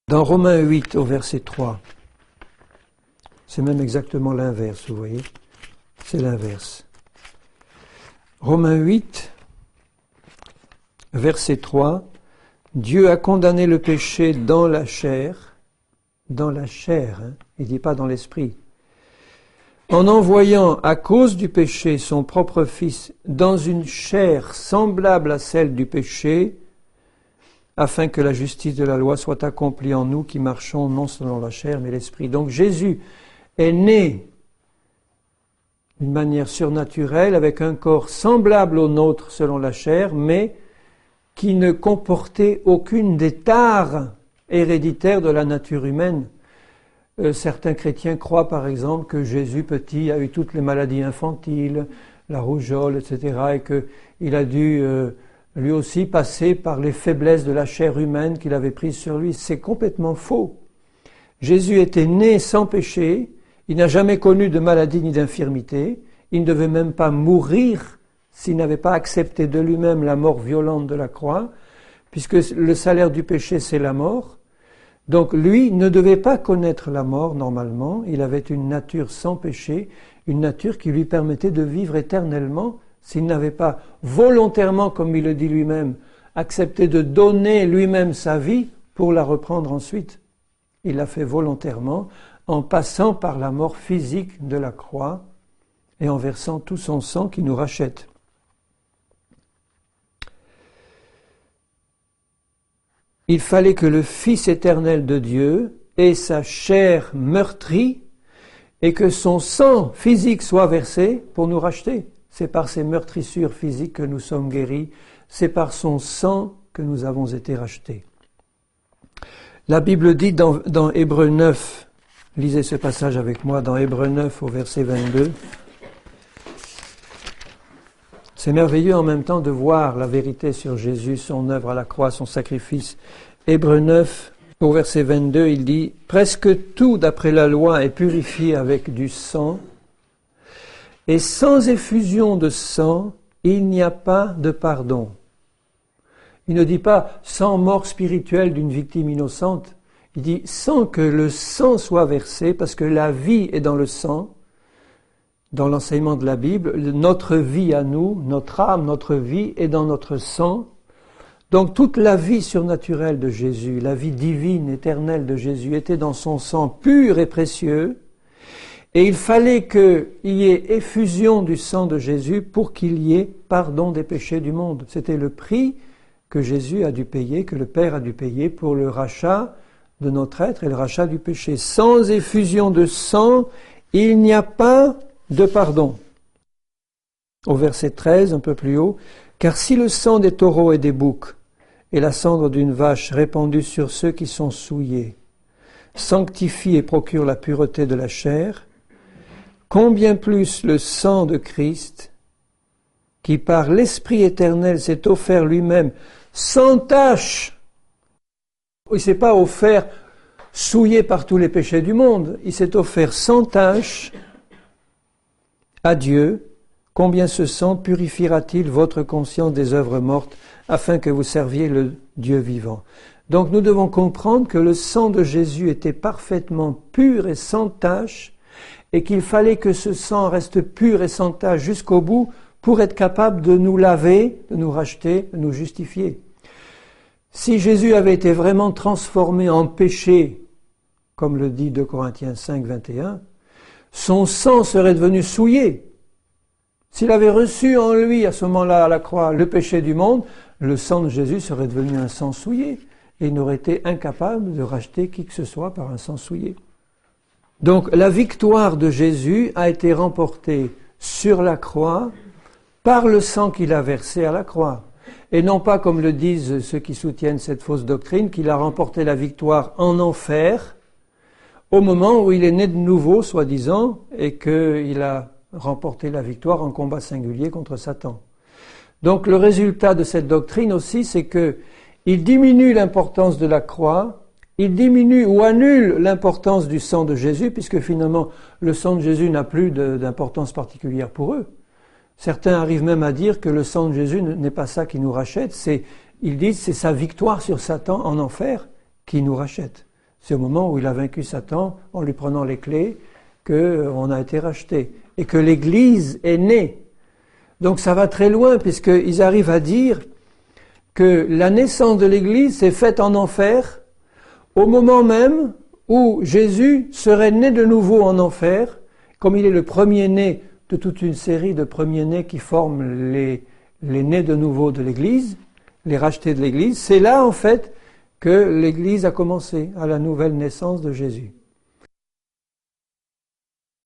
Dans Romains 8, au verset 3, c'est même exactement l'inverse, vous voyez. C'est l'inverse. Romains 8, verset 3, Dieu a condamné le péché dans la chair, hein, il ne dit pas dans l'esprit, en envoyant à cause du péché son propre Fils dans une chair semblable à celle du péché, afin que la justice de la loi soit accomplie en nous qui marchons non selon la chair mais l'esprit. Donc Jésus est né d'une manière surnaturelle avec un corps semblable au nôtre selon la chair, mais qui ne comportait aucune des tares héréditaires de la nature humaine. Certains chrétiens croient par exemple que Jésus petit a eu toutes les maladies infantiles, la rougeole, etc., et qu'il a dû lui aussi passer par les faiblesses de la chair humaine qu'il avait prise sur lui. C'est complètement faux. Jésus était né sans péché, il n'a jamais connu de maladie ni d'infirmité, il ne devait même pas mourir s'il n'avait pas accepté de lui-même la mort violente de la croix, puisque le salaire du péché c'est la mort. Donc lui ne devait pas connaître la mort normalement, il avait une nature sans péché, une nature qui lui permettait de vivre éternellement, s'il n'avait pas volontairement, comme il le dit lui-même, accepté de donner lui-même sa vie pour la reprendre ensuite. Il l'a fait volontairement en passant par la mort physique de la croix et en versant tout son sang qui nous rachète. Il fallait que le Fils éternel de Dieu ait sa chair meurtrie et que son sang physique soit versé pour nous racheter. C'est par ces meurtrissures physiques que nous sommes guéris, c'est par son sang que nous avons été rachetés. La Bible dit dans Hébreux 9, lisez ce passage avec moi, dans Hébreux 9 au verset 22, c'est merveilleux en même temps de voir la vérité sur Jésus, son œuvre à la croix, son sacrifice. Hébreux 9 au verset 22, il dit « Presque tout d'après la loi est purifié avec du sang, et sans effusion de sang, il n'y a pas de pardon. » Il ne dit pas sans mort spirituelle d'une victime innocente, il dit sans que le sang soit versé, parce que la vie est dans le sang, dans l'enseignement de la Bible, notre vie à nous, notre âme, notre vie est dans notre sang. Donc toute la vie surnaturelle de Jésus, la vie divine, éternelle de Jésus était dans son sang pur et précieux, et il fallait qu'il y ait effusion du sang de Jésus pour qu'il y ait pardon des péchés du monde. C'était le prix que Jésus a dû payer, que le Père a dû payer pour le rachat de notre être et le rachat du péché. Sans effusion de sang, il n'y a pas de pardon. Au verset 13, un peu plus haut, « Car si le sang des taureaux et des boucs et la cendre d'une vache répandue sur ceux qui sont souillés sanctifie et procure la pureté de la chair, combien plus le sang de Christ, qui par l'Esprit éternel s'est offert lui-même sans tache. » Il ne s'est pas offert souillé par tous les péchés du monde, il s'est offert sans tache à Dieu. Combien ce sang purifiera-t-il votre conscience des œuvres mortes, afin que vous serviez le Dieu vivant? Donc nous devons comprendre que le sang de Jésus était parfaitement pur et sans tache, et qu'il fallait que ce sang reste pur et sans tache jusqu'au bout pour être capable de nous laver, de nous racheter, de nous justifier. Si Jésus avait été vraiment transformé en péché, comme le dit 2 Corinthiens 5, 21, son sang serait devenu souillé. S'il avait reçu en lui, à ce moment-là, à la croix, le péché du monde, le sang de Jésus serait devenu un sang souillé, et il n'aurait été incapable de racheter qui que ce soit par un sang souillé. Donc la victoire de Jésus a été remportée sur la croix par le sang qu'il a versé à la croix. Et non pas, comme le disent ceux qui soutiennent cette fausse doctrine, qu'il a remporté la victoire en enfer, au moment où il est né de nouveau, soi-disant, et qu'il a remporté la victoire en combat singulier contre Satan. Donc le résultat de cette doctrine aussi, c'est qu'il diminue l'importance de la croix, il diminue ou annule l'importance du sang de Jésus, puisque finalement le sang de Jésus n'a plus d'importance particulière pour eux. Certains arrivent même à dire que le sang de Jésus n'est pas ça qui nous rachète, ils disent c'est sa victoire sur Satan en enfer qui nous rachète. C'est au moment où il a vaincu Satan en lui prenant les clés qu'on a été racheté et que l'Église est née. Donc ça va très loin puisqu'ils arrivent à dire que la naissance de l'Église s'est faite en enfer au moment même où Jésus serait né de nouveau en enfer, comme il est le premier-né de toute une série de premiers-nés qui forment les nés de nouveau de l'Église, les rachetés de l'Église. C'est là en fait que l'Église a commencé, à la nouvelle naissance de Jésus.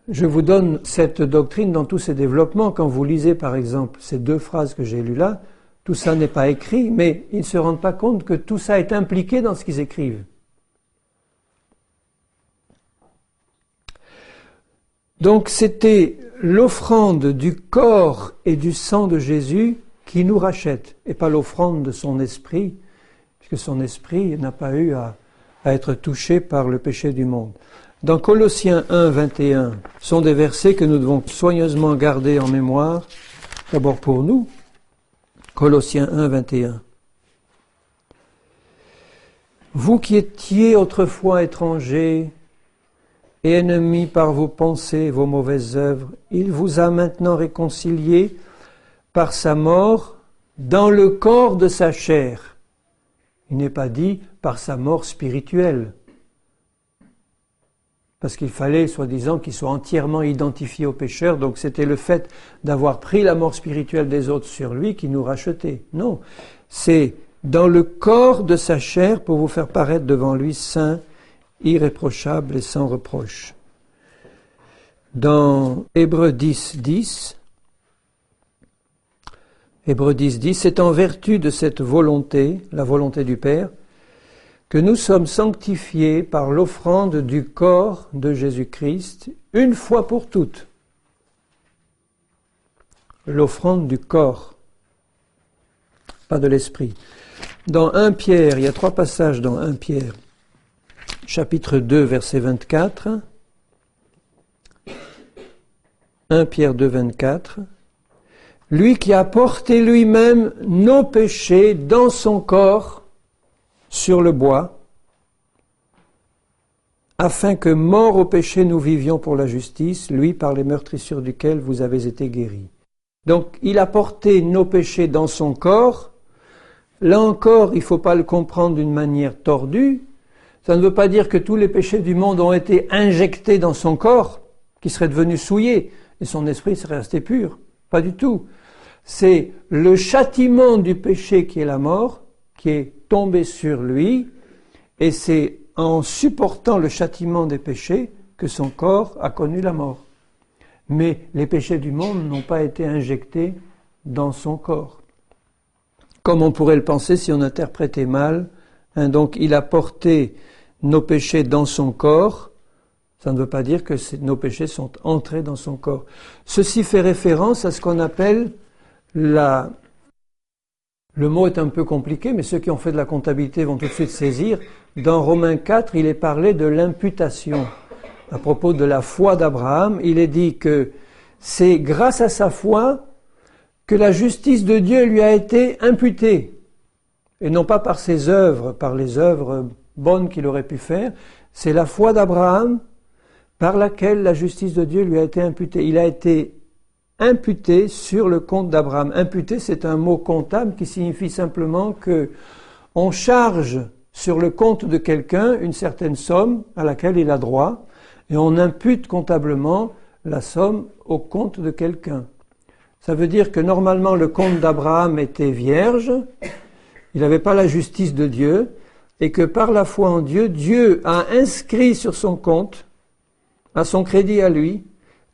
Je vous donne cette doctrine dans tous ses développements. Quand vous lisez par exemple ces deux phrases que j'ai lues là, tout ça n'est pas écrit, mais ils ne se rendent pas compte que tout ça est impliqué dans ce qu'ils écrivent. Donc c'était l'offrande du corps et du sang de Jésus qui nous rachète, et pas l'offrande de son esprit, puisque son esprit n'a pas eu à être touché par le péché du monde. Dans Colossiens 1, 21, sont des versets que nous devons soigneusement garder en mémoire, d'abord pour nous. Colossiens 1, 21. Vous qui étiez autrefois étrangers et ennemis par vos pensées, vos mauvaises œuvres, il vous a maintenant réconciliés par sa mort dans le corps de sa chair. Il n'est pas dit par sa mort spirituelle, parce qu'il fallait, soi-disant, qu'il soit entièrement identifié au pécheur, donc c'était le fait d'avoir pris la mort spirituelle des autres sur lui qui nous rachetait. Non, c'est dans le corps de sa chair pour vous faire paraître devant lui saint, irréprochable et sans reproche. Dans Hébreux 10, 10, c'est en vertu de cette volonté, la volonté du Père, que nous sommes sanctifiés par l'offrande du corps de Jésus-Christ une fois pour toutes. L'offrande du corps, pas de l'esprit. Dans 1 Pierre, il y a 3 passages dans 1 Pierre, chapitre 2, verset 24. 1 Pierre 2, 24. Lui qui a porté lui-même nos péchés dans son corps sur le bois, afin que, morts au péché, nous vivions pour la justice, lui par les meurtrissures duquel vous avez été guéris. Donc, il a porté nos péchés dans son corps. Là encore, il ne faut pas le comprendre d'une manière tordue. Ça ne veut pas dire que tous les péchés du monde ont été injectés dans son corps, qui serait devenu souillé, et son esprit serait resté pur. Pas du tout. C'est le châtiment du péché qui est la mort, qui est tombé sur lui, et c'est en supportant le châtiment des péchés que son corps a connu la mort. Mais les péchés du monde n'ont pas été injectés dans son corps. Comme on pourrait le penser si on interprétait mal, donc il a porté nos péchés dans son corps, ça ne veut pas dire que nos péchés sont entrés dans son corps. Ceci fait référence à ce qu'on appelle le mot est un peu compliqué, mais ceux qui ont fait de la comptabilité vont tout de suite saisir. Dans Romains 4, il est parlé de l'imputation. À propos de la foi d'Abraham, il est dit que c'est grâce à sa foi que la justice de Dieu lui a été imputée. Et non pas par ses œuvres, par les œuvres bonnes qu'il aurait pu faire. C'est la foi d'Abraham par laquelle la justice de Dieu lui a été imputée. Il a été imputé sur le compte d'Abraham. Imputé, c'est un mot comptable qui signifie simplement que on charge sur le compte de quelqu'un une certaine somme à laquelle il a droit et on impute comptablement la somme au compte de quelqu'un. Ça veut dire que normalement le compte d'Abraham était vierge, il n'avait pas la justice de Dieu et que par la foi en Dieu, Dieu a inscrit sur son compte, à son crédit à lui,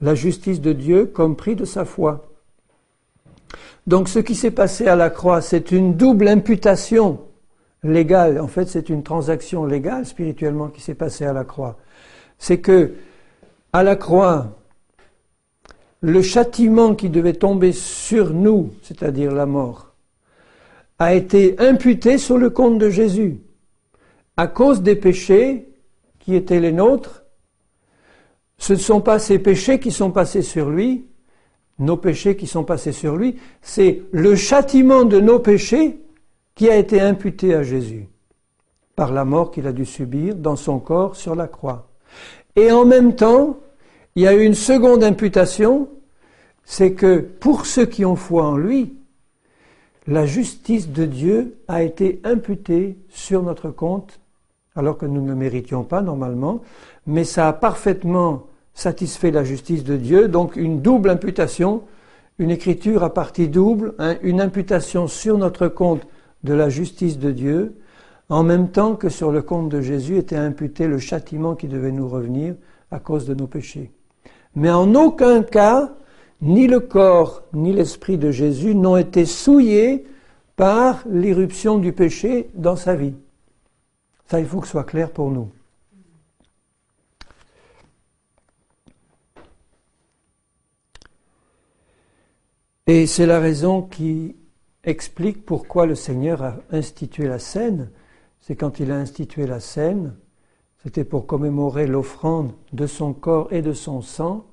la justice de Dieu comme prix de sa foi. Donc ce qui s'est passé à la croix, c'est une double imputation légale. En fait, c'est une transaction légale spirituellement qui s'est passée à la croix. C'est que à la croix, le châtiment qui devait tomber sur nous, c'est-à-dire la mort, a été imputé sur le compte de Jésus. À cause des péchés qui étaient les nôtres, ce ne sont pas ces péchés qui sont passés sur lui, nos péchés qui sont passés sur lui, c'est le châtiment de nos péchés qui a été imputé à Jésus par la mort qu'il a dû subir dans son corps sur la croix. Et en même temps, il y a eu une seconde imputation, c'est que pour ceux qui ont foi en lui, la justice de Dieu a été imputée sur notre compte, alors que nous ne le méritions pas normalement, mais ça a parfaitement satisfait la justice de Dieu, donc une double imputation, une écriture à partie double, une imputation sur notre compte de la justice de Dieu, en même temps que sur le compte de Jésus était imputé le châtiment qui devait nous revenir à cause de nos péchés. Mais en aucun cas, ni le corps ni l'esprit de Jésus n'ont été souillés par l'irruption du péché dans sa vie. Ça, il faut que ce soit clair pour nous. Et c'est la raison qui explique pourquoi le Seigneur a institué la scène. C'est quand il a institué la scène, c'était pour commémorer l'offrande de son corps et de son sang,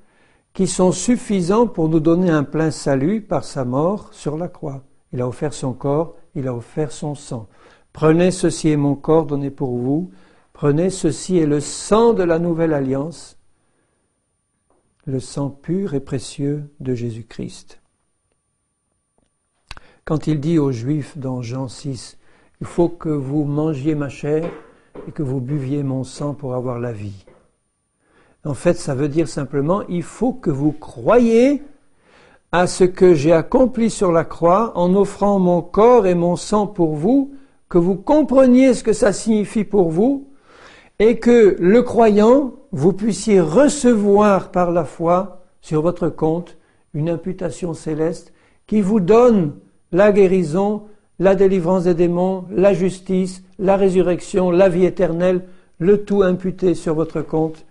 qui sont suffisants pour nous donner un plein salut par sa mort sur la croix. Il a offert son corps, il a offert son sang. Prenez, ceci est mon corps donné pour vous. Prenez, ceci est le sang de la nouvelle alliance, le sang pur et précieux de Jésus-Christ. Quand il dit aux Juifs dans Jean 6, « Il faut que vous mangiez ma chair et que vous buviez mon sang pour avoir la vie. » En fait, ça veut dire simplement, il faut que vous croyiez à ce que j'ai accompli sur la croix en offrant mon corps et mon sang pour vous, que vous compreniez ce que ça signifie pour vous, et que le croyant, vous puissiez recevoir par la foi sur votre compte une imputation céleste qui vous donne la guérison, la délivrance des démons, la justice, la résurrection, la vie éternelle, le tout imputé sur votre compte,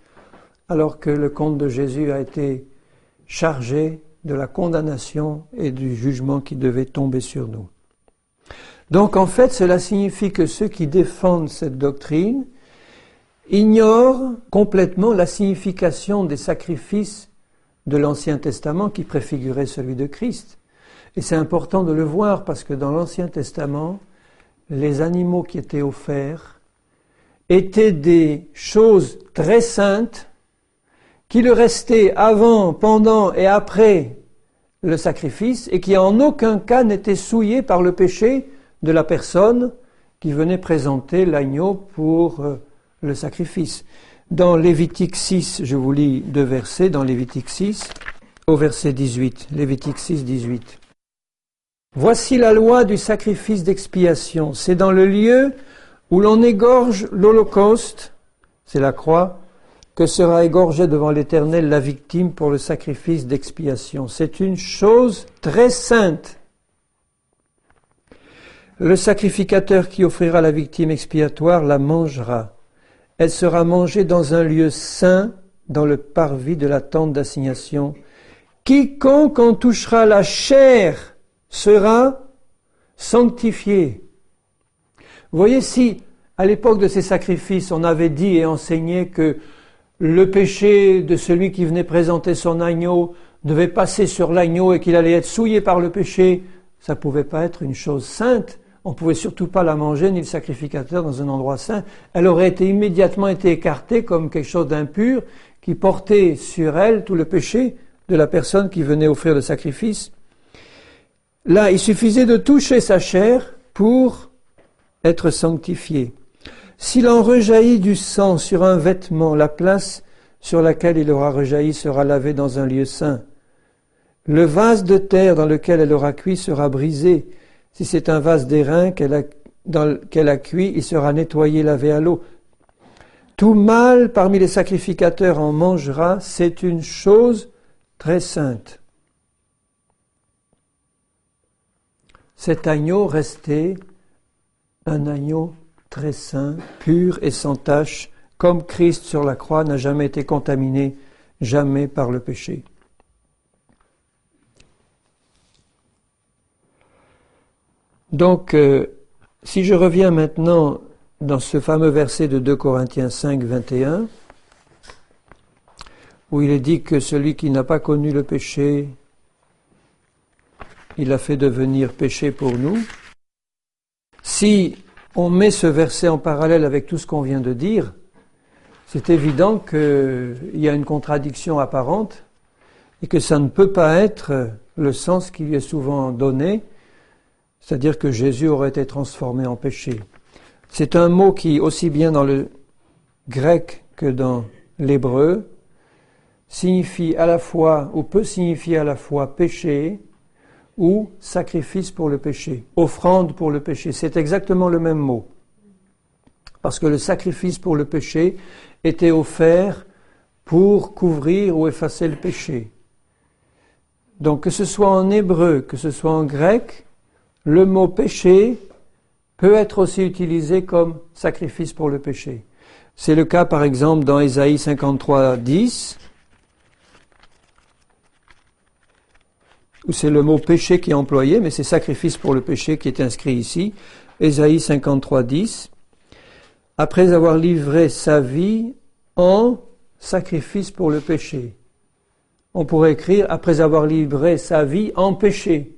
alors que le compte de Jésus a été chargé de la condamnation et du jugement qui devait tomber sur nous. Donc en fait, cela signifie que ceux qui défendent cette doctrine ignorent complètement la signification des sacrifices de l'Ancien Testament qui préfigurait celui de Christ. Et c'est important de le voir parce que dans l'Ancien Testament, les animaux qui étaient offerts étaient des choses très saintes qui le restaient avant, pendant et après le sacrifice et qui en aucun cas n'étaient souillés par le péché de la personne qui venait présenter l'agneau pour le sacrifice. Dans Lévitique 6, je vous lis 2 versets, dans Lévitique 6, au verset 18. Lévitique 6, 18. Voici la loi du sacrifice d'expiation. C'est dans le lieu où l'on égorge l'holocauste, c'est la croix, que sera égorgée devant l'Éternel la victime pour le sacrifice d'expiation. C'est une chose très sainte. Le sacrificateur qui offrira la victime expiatoire la mangera. Elle sera mangée dans un lieu saint, dans le parvis de la tente d'assignation. Quiconque en touchera la chair sera sanctifié. Vous voyez, si à l'époque de ces sacrifices, on avait dit et enseigné que le péché de celui qui venait présenter son agneau devait passer sur l'agneau et qu'il allait être souillé par le péché, ça ne pouvait pas être une chose sainte. On ne pouvait surtout pas la manger, ni le sacrificateur, dans un endroit saint. Elle aurait immédiatement été écartée comme quelque chose d'impur qui portait sur elle tout le péché de la personne qui venait offrir le sacrifice. Là, il suffisait de toucher sa chair pour être sanctifié. S'il en rejaillit du sang sur un vêtement, la place sur laquelle il aura rejailli sera lavée dans un lieu saint. Le vase de terre dans lequel elle aura cuit sera brisé. Si c'est un vase d'airain dans lequel elle a cuit, il sera nettoyé, lavé à l'eau. Tout mâle parmi les sacrificateurs en mangera, c'est une chose très sainte. Cet agneau restait un agneau très saint, pur et sans tache, comme Christ sur la croix n'a jamais été contaminé, jamais par le péché. Donc, si je reviens maintenant dans ce fameux verset de 2 Corinthiens 5, 21, où il est dit que celui qui n'a pas connu le péché, il a fait devenir péché pour nous. Si on met ce verset en parallèle avec tout ce qu'on vient de dire, c'est évident qu'il y a une contradiction apparente et que ça ne peut pas être le sens qui lui est souvent donné, c'est-à-dire que Jésus aurait été transformé en péché. C'est un mot qui, aussi bien dans le grec que dans l'hébreu, signifie à la fois, ou peut signifier à la fois péché ou sacrifice pour le péché, offrande pour le péché. C'est exactement le même mot. Parce que le sacrifice pour le péché était offert pour couvrir ou effacer le péché. Donc que ce soit en hébreu, que ce soit en grec, le mot péché peut être aussi utilisé comme sacrifice pour le péché. C'est le cas par exemple dans Ésaïe 53, 10, où c'est le mot péché qui est employé, mais c'est sacrifice pour le péché qui est inscrit ici. Ésaïe 53, 10. Après avoir livré sa vie en sacrifice pour le péché. On pourrait écrire après avoir livré sa vie en péché.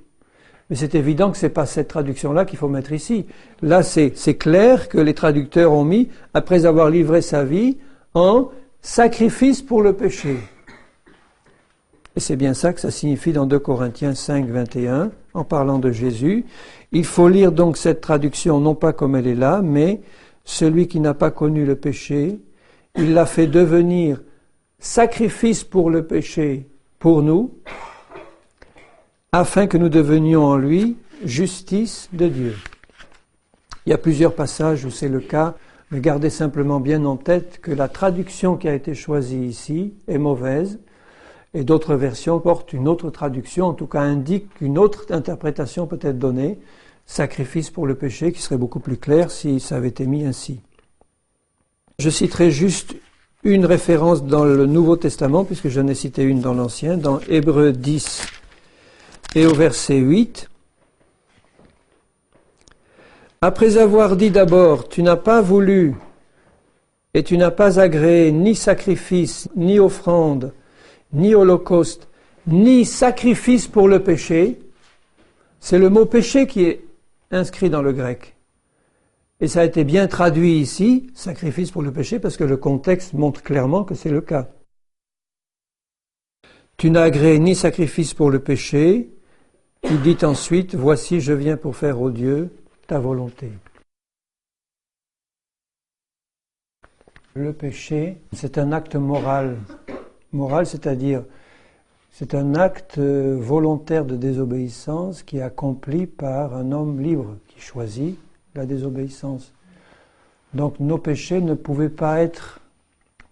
Mais c'est évident que ce n'est pas cette traduction-là qu'il faut mettre ici. Là, c'est clair que les traducteurs ont mis après avoir livré sa vie en sacrifice pour le péché. Et c'est bien ça que ça signifie dans 2 Corinthiens 5, 21, en parlant de Jésus. Il faut lire donc cette traduction non pas comme elle est là, mais celui qui n'a pas connu le péché, il l'a fait devenir sacrifice pour le péché pour nous, afin que nous devenions en lui justice de Dieu. Il y a plusieurs passages où c'est le cas, mais gardez simplement bien en tête que la traduction qui a été choisie ici est mauvaise, et d'autres versions portent une autre traduction, en tout cas indiquent qu'une autre interprétation peut être donnée, sacrifice pour le péché, qui serait beaucoup plus clair si ça avait été mis ainsi. Je citerai juste une référence dans le Nouveau Testament, puisque j'en ai cité une dans l'Ancien, dans Hébreux 10 et au verset 8. Après avoir dit d'abord, tu n'as pas voulu et tu n'as pas agréé ni sacrifice, ni offrande, ni holocauste, ni sacrifice pour le péché, c'est le mot péché qui est inscrit dans le grec. Et ça a été bien traduit ici, sacrifice pour le péché, parce que le contexte montre clairement que c'est le cas. Tu n'as agréé ni sacrifice pour le péché, il dit ensuite, voici je viens pour faire, ô Dieu, ta volonté. Le péché, c'est un acte moral. Moral, c'est-à-dire, c'est un acte volontaire de désobéissance qui est accompli par un homme libre qui choisit la désobéissance. Donc nos péchés ne pouvaient pas être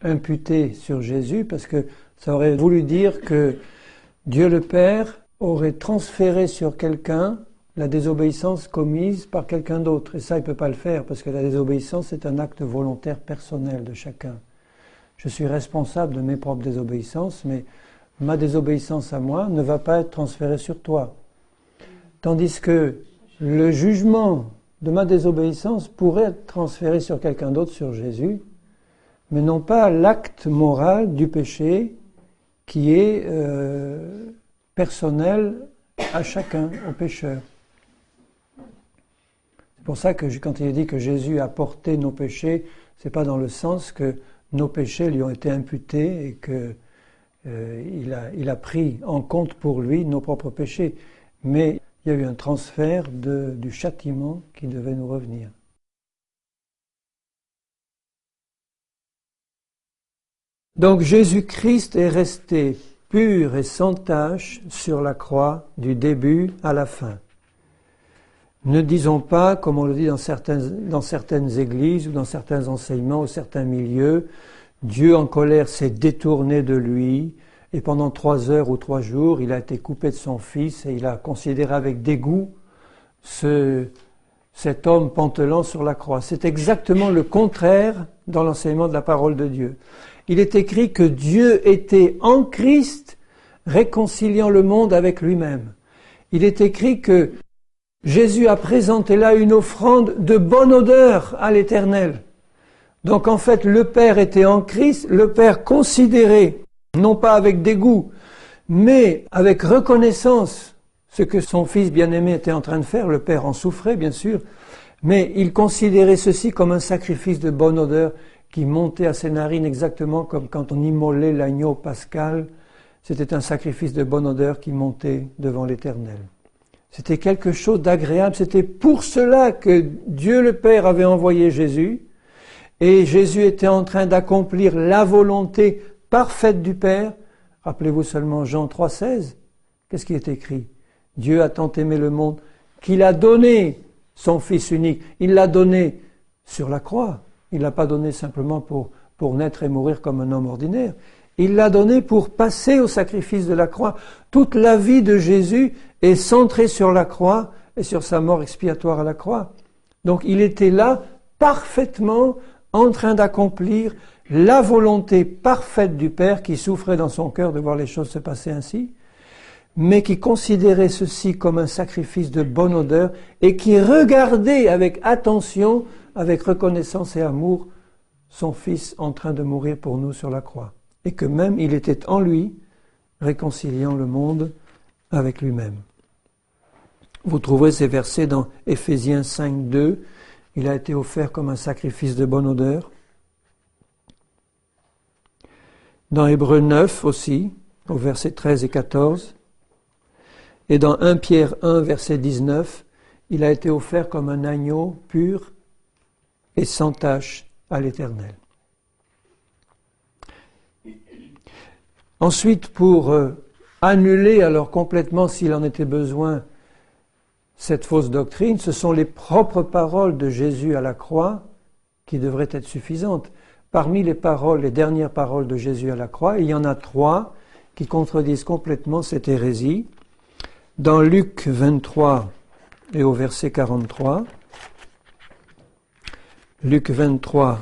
imputé sur Jésus, parce que ça aurait voulu dire que Dieu le Père aurait transféré sur quelqu'un la désobéissance commise par quelqu'un d'autre. Et ça, il ne peut pas le faire, parce que la désobéissance est un acte volontaire personnel de chacun. Je suis responsable de mes propres désobéissances, mais ma désobéissance à moi ne va pas être transférée sur toi. Tandis que le jugement de ma désobéissance pourrait être transféré sur quelqu'un d'autre, sur Jésus, mais non pas l'acte moral du péché qui est personnel à chacun, au pécheur. C'est pour ça que quand il est dit que Jésus a porté nos péchés, c'est pas dans le sens que nos péchés lui ont été imputés et que il a pris en compte pour lui nos propres péchés, mais il y a eu un transfert du châtiment qui devait nous revenir. Donc Jésus-Christ est resté pur et sans tache sur la croix du début à la fin. Ne disons pas, comme on le dit dans certaines églises ou dans certains enseignements ou certains milieux, Dieu en colère s'est détourné de lui et pendant 3 heures ou 3 jours, il a été coupé de son fils et il a considéré avec dégoût cet homme pantelant sur la croix. C'est exactement le contraire dans l'enseignement de la parole de Dieu. Il est écrit que Dieu était en Christ réconciliant le monde avec lui-même. Il est écrit que Jésus a présenté là une offrande de bonne odeur à l'Éternel. Donc en fait, le Père était en Christ, le Père considérait, non pas avec dégoût, mais avec reconnaissance, ce que son Fils bien-aimé était en train de faire. Le Père en souffrait, bien sûr, mais il considérait ceci comme un sacrifice de bonne odeur qui montait à ses narines exactement comme quand on immolait l'agneau pascal. C'était un sacrifice de bonne odeur qui montait devant l'Éternel. C'était quelque chose d'agréable. C'était pour cela que Dieu le Père avait envoyé Jésus. Et Jésus était en train d'accomplir la volonté parfaite du Père. Rappelez-vous seulement Jean 3,16. Qu'est-ce qui est écrit? Dieu a tant aimé le monde qu'il a donné son Fils unique. Il l'a donné sur la croix. Il ne l'a pas donné simplement pour naître et mourir comme un homme ordinaire. Il l'a donné pour passer au sacrifice de la croix. Toute la vie de Jésus est centrée sur la croix et sur sa mort expiatoire à la croix. Donc il était là parfaitement en train d'accomplir la volonté parfaite du Père qui souffrait dans son cœur de voir les choses se passer ainsi, mais qui considérait ceci comme un sacrifice de bonne odeur et qui regardait avec attention, avec reconnaissance et amour, son Fils en train de mourir pour nous sur la croix. Et que même il était en lui, réconciliant le monde avec lui-même. Vous trouverez ces versets dans Éphésiens 5, 2. Il a été offert comme un sacrifice de bonne odeur. Dans Hébreux 9 aussi, au verset 13 et 14. Et dans 1 Pierre 1, verset 19, il a été offert comme un agneau pur et sans tache à l'Éternel. Ensuite, pour annuler alors complètement, s'il en était besoin, cette fausse doctrine, ce sont les propres paroles de Jésus à la croix qui devraient être suffisantes. Parmi les paroles, les dernières paroles de Jésus à la croix, il y en a 3 qui contredisent complètement cette hérésie. Dans Luc 23 et au verset 43, Luc 23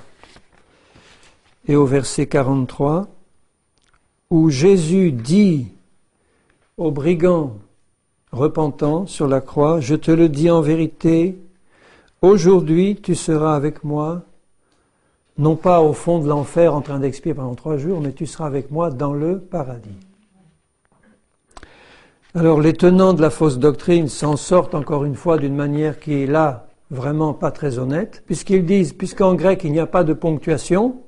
et au verset 43, où Jésus dit aux brigands repentants sur la croix, « Je te le dis en vérité, aujourd'hui tu seras avec moi, non pas au fond de l'enfer en train d'expier pendant 3 jours, mais tu seras avec moi dans le paradis. » Alors les tenants de la fausse doctrine s'en sortent encore une fois d'une manière qui est là vraiment pas très honnête, puisqu'ils disent, puisqu'en grec il n'y a pas de ponctuation,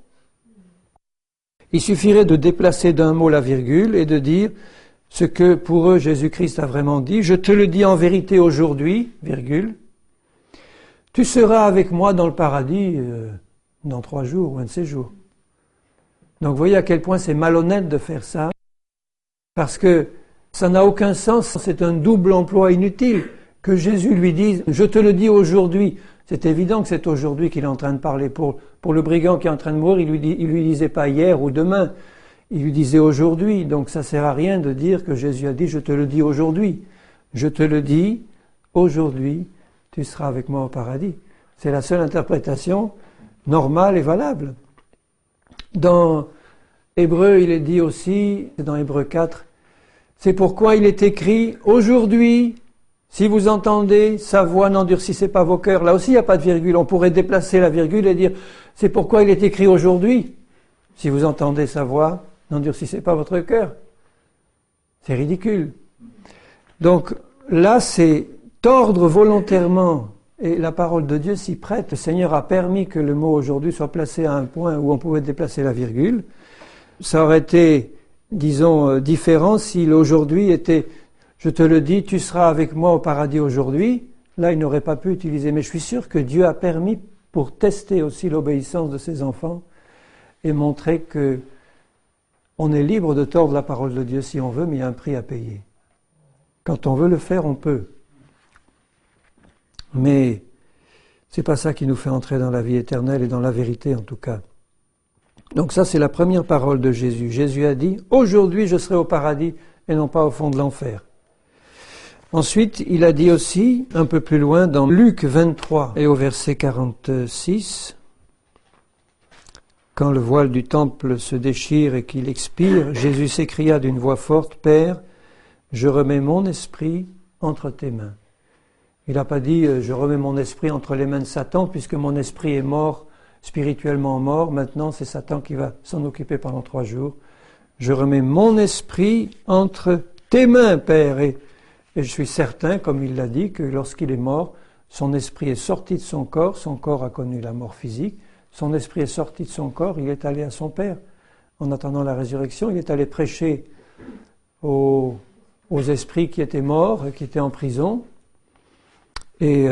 il suffirait de déplacer d'un mot la virgule et de dire ce que pour eux Jésus-Christ a vraiment dit, « Je te le dis en vérité aujourd'hui, virgule, tu seras avec moi dans le paradis dans 3 jours ou un de ces jours. » Donc vous voyez à quel point c'est malhonnête de faire ça, parce que ça n'a aucun sens, c'est un double emploi inutile que Jésus lui dise « Je te le dis aujourd'hui, C'est évident que c'est aujourd'hui qu'il est en train de parler. Pour le brigand qui est en train de mourir, il lui disait pas hier ou demain, il lui disait aujourd'hui. Donc ça sert à rien de dire que Jésus a dit « je te le dis aujourd'hui ». Je te le dis aujourd'hui, tu seras avec moi au paradis. C'est la seule interprétation normale et valable. Dans Hébreu, il est dit aussi, dans Hébreu 4, c'est pourquoi il est écrit « aujourd'hui ». Si vous entendez sa voix, n'endurcissez pas vos cœurs. Là aussi, il n'y a pas de virgule. On pourrait déplacer la virgule et dire « c'est pourquoi il est écrit aujourd'hui ». Si vous entendez sa voix, n'endurcissez pas votre cœur. C'est ridicule. Donc là, c'est tordre volontairement. Et la parole de Dieu s'y prête. Le Seigneur a permis que le mot aujourd'hui soit placé à un point où on pouvait déplacer la virgule. Ça aurait été, disons, différent si l'aujourd'hui était... Je te le dis, tu seras avec moi au paradis aujourd'hui. Là, il n'aurait pas pu utiliser. Mais je suis sûr que Dieu a permis pour tester aussi l'obéissance de ses enfants et montrer que on est libre de tordre la parole de Dieu si on veut, mais il y a un prix à payer. Quand on veut le faire, on peut. Mais c'est pas ça qui nous fait entrer dans la vie éternelle et dans la vérité en tout cas. Donc ça, c'est la première parole de Jésus. Jésus a dit, aujourd'hui je serai au paradis et non pas au fond de l'enfer. Ensuite, il a dit aussi, un peu plus loin, dans Luc 23 et au verset 46, quand le voile du temple se déchire et qu'il expire, Jésus s'écria d'une voix forte, « Père, je remets mon esprit entre tes mains. » Il n'a pas dit « je remets mon esprit entre les mains de Satan, puisque mon esprit est mort, spirituellement mort, maintenant c'est Satan qui va s'en occuper pendant 3 jours. Je remets mon esprit entre tes mains, Père. » Et je suis certain, comme il l'a dit, que lorsqu'il est mort, son esprit est sorti de son corps a connu la mort physique, son esprit est sorti de son corps, il est allé à son Père. En attendant la résurrection, il est allé prêcher aux esprits qui étaient morts, qui étaient en prison. Et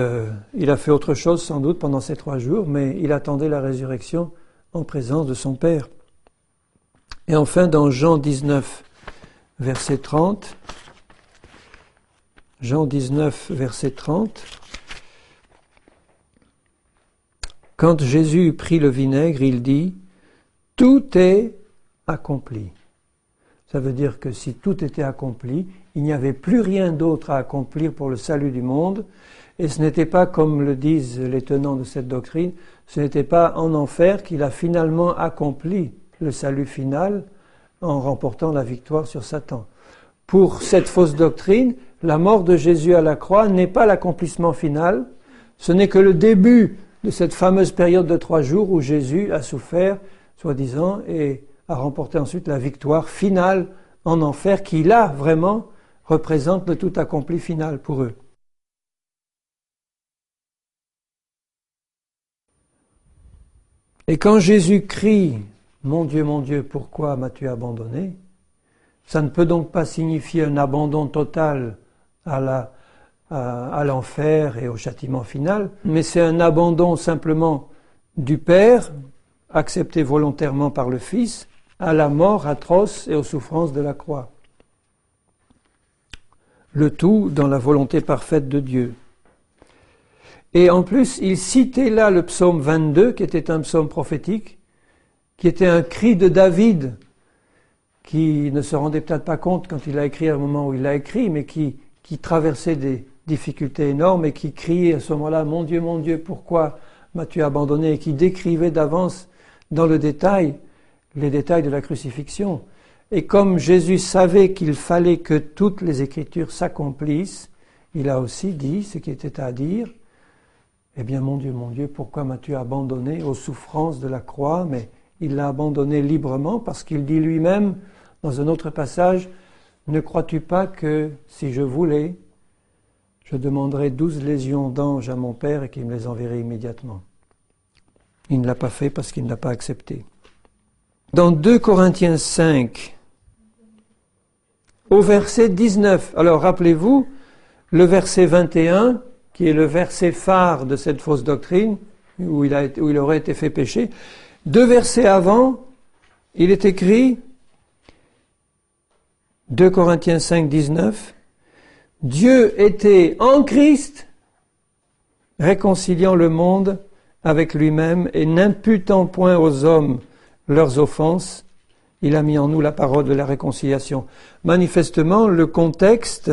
il a fait autre chose sans doute pendant ces 3 jours, mais il attendait la résurrection en présence de son Père. Et enfin, dans Jean 19, verset 30, Jean 19, verset 30, quand Jésus eut pris le vinaigre, il dit « Tout est accompli ». Ça veut dire que si tout était accompli, il n'y avait plus rien d'autre à accomplir pour le salut du monde. Et ce n'était pas, comme le disent les tenants de cette doctrine, ce n'était pas en enfer qu'il a finalement accompli le salut final en remportant la victoire sur Satan. Pour cette fausse doctrine, la mort de Jésus à la croix n'est pas l'accomplissement final, ce n'est que le début de cette fameuse période de 3 jours où Jésus a souffert, soi-disant, et a remporté ensuite la victoire finale en enfer qui, là, vraiment, représente le tout accompli final pour eux. Et quand Jésus crie « Mon Dieu, pourquoi m'as-tu abandonné ?» ça ne peut donc pas signifier un abandon total à l'enfer et au châtiment final, mais c'est un abandon simplement du Père, accepté volontairement par le Fils, à la mort atroce et aux souffrances de la croix. Le tout dans la volonté parfaite de Dieu. Et en plus, il citait là le psaume 22, qui était un psaume prophétique, qui était un cri de David, qui ne se rendait peut-être pas compte quand il a écrit à un moment où il l'a écrit, mais qui traversait des difficultés énormes et qui criait à ce moment-là « Mon Dieu, pourquoi m'as-tu abandonné ?» et qui décrivait d'avance dans le détail les détails de la crucifixion. Et comme Jésus savait qu'il fallait que toutes les Écritures s'accomplissent, il a aussi dit ce qui était à dire. Eh bien, mon Dieu, pourquoi m'as-tu abandonné aux souffrances de la croix? Mais il l'a abandonné librement parce qu'il dit lui-même, dans un autre passage, « Ne crois-tu pas que, si je voulais, je demanderais 12 légions d'anges à mon Père et qu'il me les enverrait immédiatement ?» Il ne l'a pas fait parce qu'il ne l'a pas accepté. Dans 2 Corinthiens 5, au verset 19, alors rappelez-vous, le verset 21, qui est le verset phare de cette fausse doctrine, où il aurait été fait pécher, 2 versets avant, il est écrit, 2 Corinthiens 5, 19, Dieu était en Christ réconciliant le monde avec lui-même et n'imputant point aux hommes leurs offenses, il a mis en nous la parole de la réconciliation. Manifestement, le contexte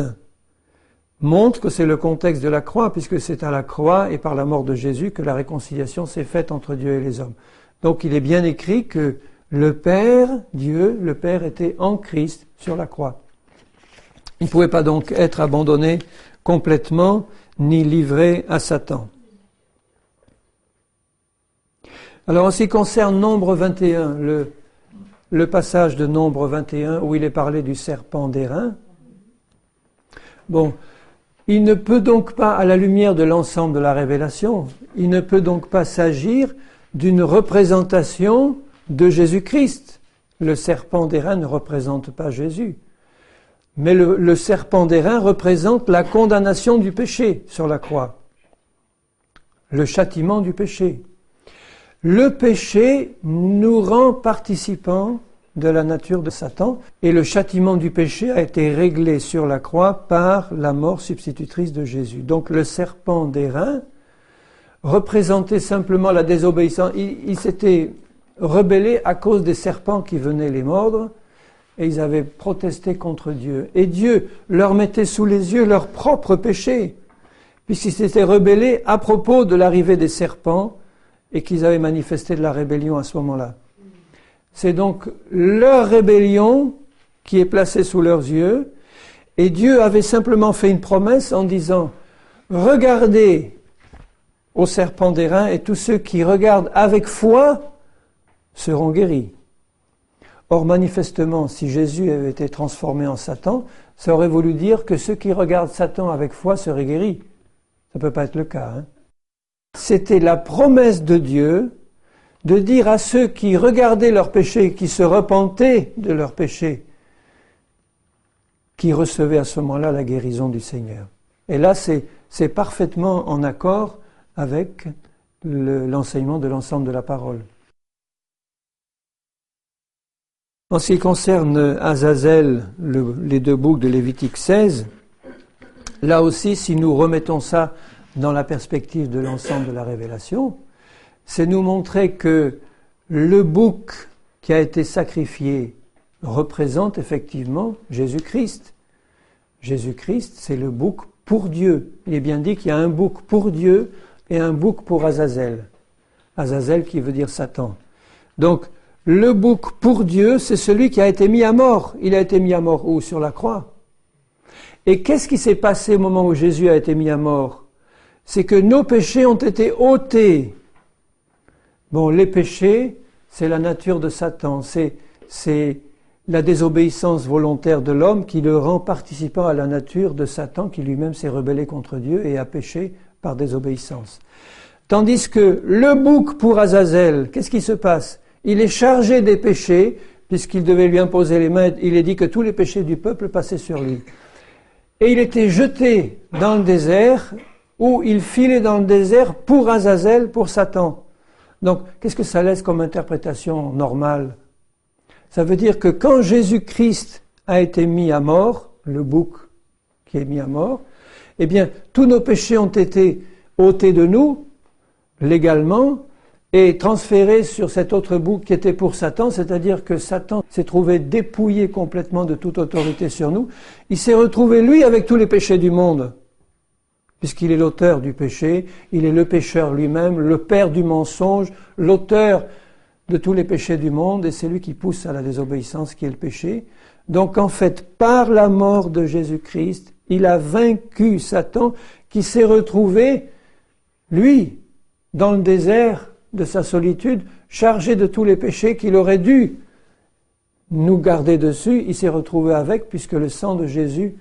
montre que c'est le contexte de la croix, puisque c'est à la croix et par la mort de Jésus que la réconciliation s'est faite entre Dieu et les hommes. Donc il est bien écrit que le Père, Dieu, le Père était en Christ sur la croix. Il ne pouvait pas donc être abandonné complètement, ni livré à Satan. Alors en ce qui concerne Nombre 21, le passage de Nombre 21 où il est parlé du serpent d'airain, bon, il ne peut donc pas, à la lumière de l'ensemble de la révélation, il ne peut donc pas s'agir d'une représentation de Jésus-Christ. Le serpent d'airain ne représente pas Jésus. Mais le serpent d'airain représente la condamnation du péché sur la croix, le châtiment du péché. Le péché nous rend participants de la nature de Satan et le châtiment du péché a été réglé sur la croix par la mort substitutrice de Jésus. Donc le serpent d'airain représentait simplement la désobéissance. Il s'était rebellé à cause des serpents qui venaient les mordre et ils avaient protesté contre Dieu. Et Dieu leur mettait sous les yeux leur propre péché puisqu'ils s'étaient rebellés à propos de l'arrivée des serpents et qu'ils avaient manifesté de la rébellion à ce moment-là. C'est donc leur rébellion qui est placée sous leurs yeux, et Dieu avait simplement fait une promesse en disant « Regardez au serpent d'airain, et tous ceux qui regardent avec foi seront guéris. » Or, manifestement, si Jésus avait été transformé en Satan, ça aurait voulu dire que ceux qui regardent Satan avec foi seraient guéris. Ça ne peut pas être le cas, hein. C'était la promesse de Dieu de dire à ceux qui regardaient leurs péchés, qui se repentaient de leurs péchés, qui recevaient à ce moment-là la guérison du Seigneur. Et là, c'est parfaitement en accord avec l'enseignement de l'ensemble de la parole. En ce qui concerne Azazel, les deux boucs de Lévitique 16, là aussi, si nous remettons ça dans la perspective de l'ensemble de la révélation, c'est nous montrer que le bouc qui a été sacrifié représente effectivement Jésus-Christ. Jésus-Christ, c'est le bouc pour Dieu. Il est bien dit qu'il y a un bouc pour Dieu et un bouc pour Azazel. Azazel qui veut dire Satan. Donc, le bouc pour Dieu, c'est celui qui a été mis à mort. Il a été mis à mort où? Sur la croix. Et qu'est-ce qui s'est passé au moment où Jésus a été mis à mort? C'est que nos péchés ont été ôtés. Bon, les péchés, c'est la nature de Satan, c'est la désobéissance volontaire de l'homme qui le rend participant à la nature de Satan qui lui-même s'est rebellé contre Dieu et a péché par désobéissance. Tandis que le bouc pour Azazel, qu'est-ce qui se passe? Il est chargé des péchés, puisqu'il devait lui imposer les mains, il est dit que tous les péchés du peuple passaient sur lui. Et il était jeté dans le désert, où il filait dans le désert pour Azazel, pour Satan. Donc, qu'est-ce que ça laisse comme interprétation normale? Ça veut dire que quand Jésus-Christ a été mis à mort, le bouc qui est mis à mort, eh bien, tous nos péchés ont été ôtés de nous, légalement, et transférés sur cet autre bouc qui était pour Satan, c'est-à-dire que Satan s'est trouvé dépouillé complètement de toute autorité sur nous. Il s'est retrouvé, lui, avec tous les péchés du monde. Puisqu'il est l'auteur du péché, il est le pécheur lui-même, le père du mensonge, l'auteur de tous les péchés du monde, et c'est lui qui pousse à la désobéissance qui est le péché. Donc en fait, par la mort de Jésus-Christ, il a vaincu Satan qui s'est retrouvé, lui, dans le désert de sa solitude, chargé de tous les péchés qu'il aurait dû nous garder dessus. Il s'est retrouvé avec, puisque le sang de Jésus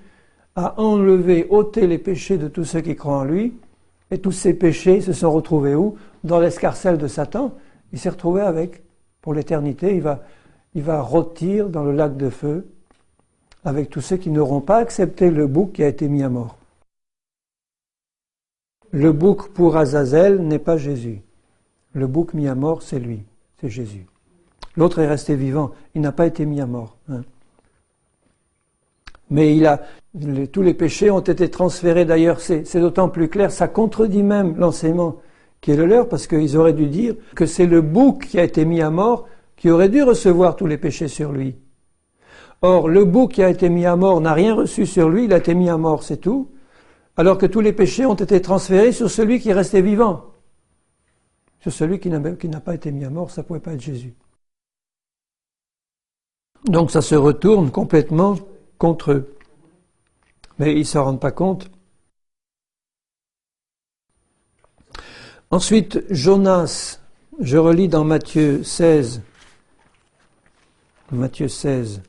a enlevé, ôté les péchés de tous ceux qui croient en lui, et tous ces péchés se sont retrouvés où? Dans l'escarcelle de Satan. Il s'est retrouvé avec, pour l'éternité, il va rôtir dans le lac de feu, avec tous ceux qui n'auront pas accepté le bouc qui a été mis à mort. Le bouc pour Azazel n'est pas Jésus. Le bouc mis à mort, c'est lui, c'est Jésus. L'autre est resté vivant, il n'a pas été mis à mort. Mais tous les péchés ont été transférés. D'ailleurs, c'est d'autant plus clair, ça contredit même l'enseignement qui est le leur, parce qu'ils auraient dû dire que c'est le bouc qui a été mis à mort, qui aurait dû recevoir tous les péchés sur lui. Or, le bouc qui a été mis à mort n'a rien reçu sur lui, il a été mis à mort, c'est tout, alors que tous les péchés ont été transférés sur celui qui est resté vivant. Sur celui qui n'a pas été mis à mort, ça ne pouvait pas être Jésus. Donc ça se retourne complètement contre eux. Mais ils ne s'en rendent pas compte. Ensuite, Jonas, je relis dans Matthieu 16. Matthieu 16.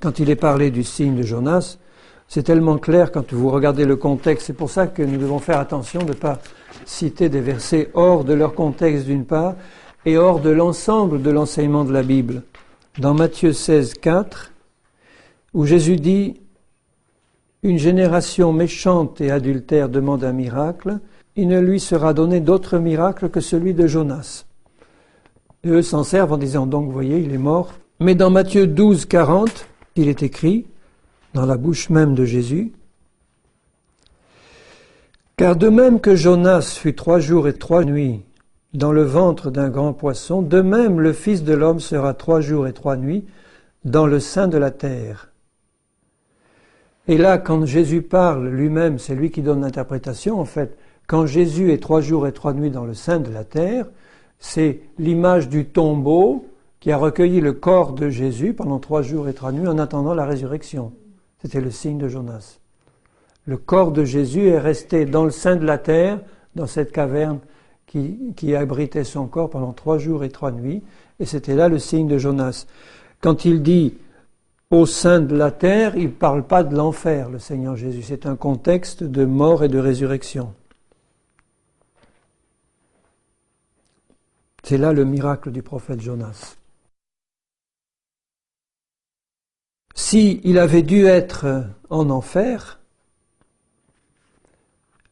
Quand il est parlé du signe de Jonas, c'est tellement clair quand vous regardez le contexte. C'est pour ça que nous devons faire attention de ne pas citer des versets hors de leur contexte d'une part et hors de l'ensemble de l'enseignement de la Bible. Dans Matthieu 16, 4, où Jésus dit « Une génération méchante et adultère demande un miracle, il ne lui sera donné d'autre miracle que celui de Jonas. » Et eux s'en servent en disant « Donc, vous voyez, il est mort. » Mais dans Matthieu 12, 40, il est écrit, dans la bouche même de Jésus, « Car de même que Jonas fut 3 jours et 3 nuits dans le ventre d'un grand poisson, de même le Fils de l'homme sera 3 jours et 3 nuits dans le sein de la terre. » Et là, quand Jésus parle lui-même, c'est lui qui donne l'interprétation, en fait. Quand Jésus est 3 jours et 3 nuits dans le sein de la terre, c'est l'image du tombeau qui a recueilli le corps de Jésus pendant 3 jours et 3 nuits en attendant la résurrection. C'était le signe de Jonas. Le corps de Jésus est resté dans le sein de la terre, dans cette caverne qui abritait son corps pendant 3 jours et 3 nuits, et c'était là le signe de Jonas. Quand il dit au sein de la terre, il ne parle pas de l'enfer, le Seigneur Jésus. C'est un contexte de mort et de résurrection. C'est là le miracle du prophète Jonas. S'il avait dû être en enfer,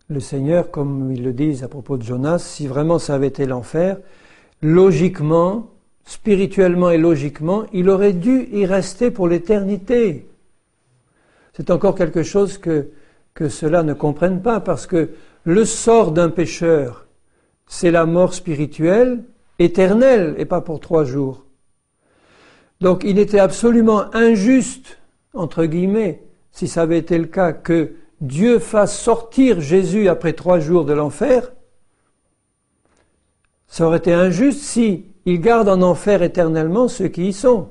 le Seigneur, comme ils le disent à propos de Jonas, si vraiment ça avait été l'enfer, logiquement, spirituellement et logiquement, il aurait dû y rester pour l'éternité. C'est encore quelque chose que ceux-là ne comprennent pas, parce que le sort d'un pécheur, c'est la mort spirituelle, éternelle, et pas pour 3 jours. Donc il était absolument injuste, entre guillemets, si ça avait été le cas, que Dieu fasse sortir Jésus après 3 jours de l'enfer. Ça aurait été injuste si il garde en enfer éternellement ceux qui y sont.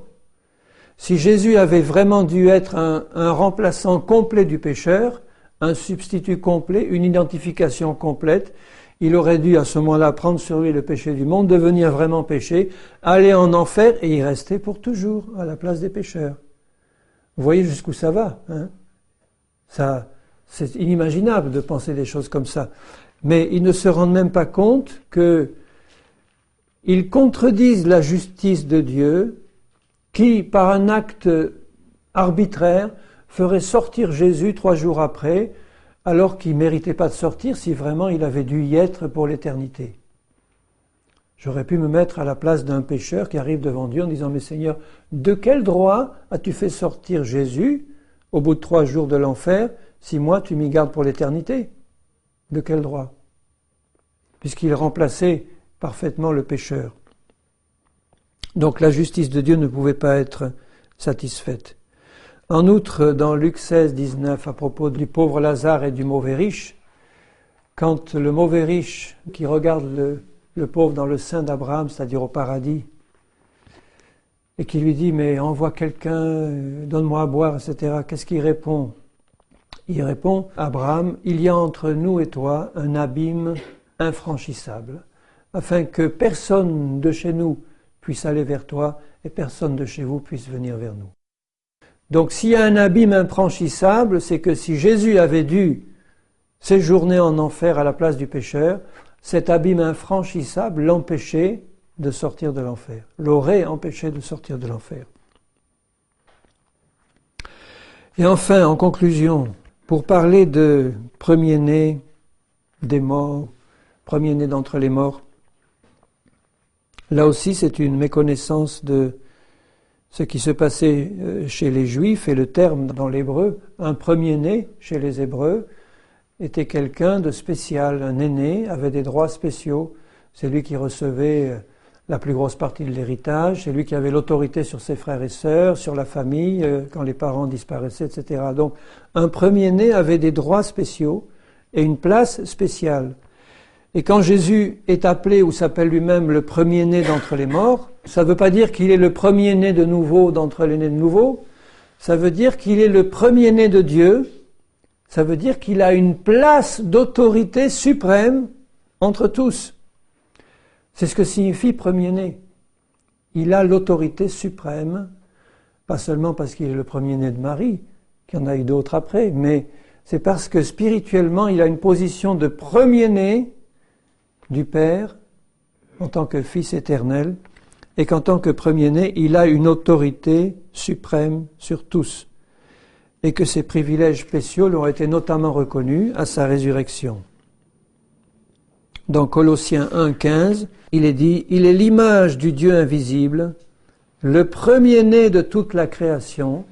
Si Jésus avait vraiment dû être un remplaçant complet du pécheur, un substitut complet, une identification complète, il aurait dû à ce moment-là prendre sur lui le péché du monde, devenir vraiment péché, aller en enfer et y rester pour toujours à la place des pécheurs. Vous voyez jusqu'où ça va, hein? C'est inimaginable de penser des choses comme ça. Mais ils ne se rendent même pas compte qu'ils contredisent la justice de Dieu qui, par un acte arbitraire, ferait sortir Jésus 3 jours après, alors qu'il ne méritait pas de sortir si vraiment il avait dû y être pour l'éternité. J'aurais pu me mettre à la place d'un pécheur qui arrive devant Dieu en disant « Mais Seigneur, de quel droit as-tu fait sortir Jésus au bout de 3 jours de l'enfer si moi tu m'y gardes pour l'éternité ?» De quel droit? Puisqu'il remplaçait parfaitement le pécheur. Donc la justice de Dieu ne pouvait pas être satisfaite. En outre, dans Luc 16, 19, à propos du pauvre Lazare et du mauvais riche, quand le mauvais riche qui regarde le pauvre dans le sein d'Abraham, c'est-à-dire au paradis, et qui lui dit « Mais envoie quelqu'un, donne-moi à boire, etc. » Qu'est-ce qu'il répond? Il répond « Abraham, il y a entre nous et toi un abîme infranchissable, afin que personne de chez nous puisse aller vers toi et personne de chez vous puisse venir vers nous. » Donc s'il y a un abîme infranchissable, c'est que si Jésus avait dû séjourner en enfer à la place du pécheur, cet abîme infranchissable l'empêchait de sortir de l'enfer, l'aurait empêché de sortir de l'enfer. Et enfin, en conclusion, pour parler de premier-né des morts, premier-né d'entre les morts, là aussi c'est une méconnaissance de Ce qui se passait chez les Juifs, et le terme dans l'hébreu, un premier-né chez les Hébreux, était quelqu'un de spécial. Un aîné avait des droits spéciaux. C'est lui qui recevait la plus grosse partie de l'héritage, c'est lui qui avait l'autorité sur ses frères et sœurs, sur la famille, quand les parents disparaissaient, etc. Donc, un premier-né avait des droits spéciaux et une place spéciale. Et quand Jésus est appelé, ou s'appelle lui-même le premier-né d'entre les morts, ça ne veut pas dire qu'il est le premier-né de nouveau d'entre les nés de nouveau, ça veut dire qu'il est le premier-né de Dieu, ça veut dire qu'il a une place d'autorité suprême entre tous. C'est ce que signifie premier-né. Il a l'autorité suprême, pas seulement parce qu'il est le premier-né de Marie, qu'il y en a eu d'autres après, mais c'est parce que spirituellement, il a une position de premier-né du Père, en tant que Fils éternel, et qu'en tant que premier-né, il a une autorité suprême sur tous, et que ses privilèges spéciaux lui ont été notamment reconnus à sa résurrection. Dans Colossiens 1,15, il est dit « Il est l'image du Dieu invisible, le premier-né de toute la création ».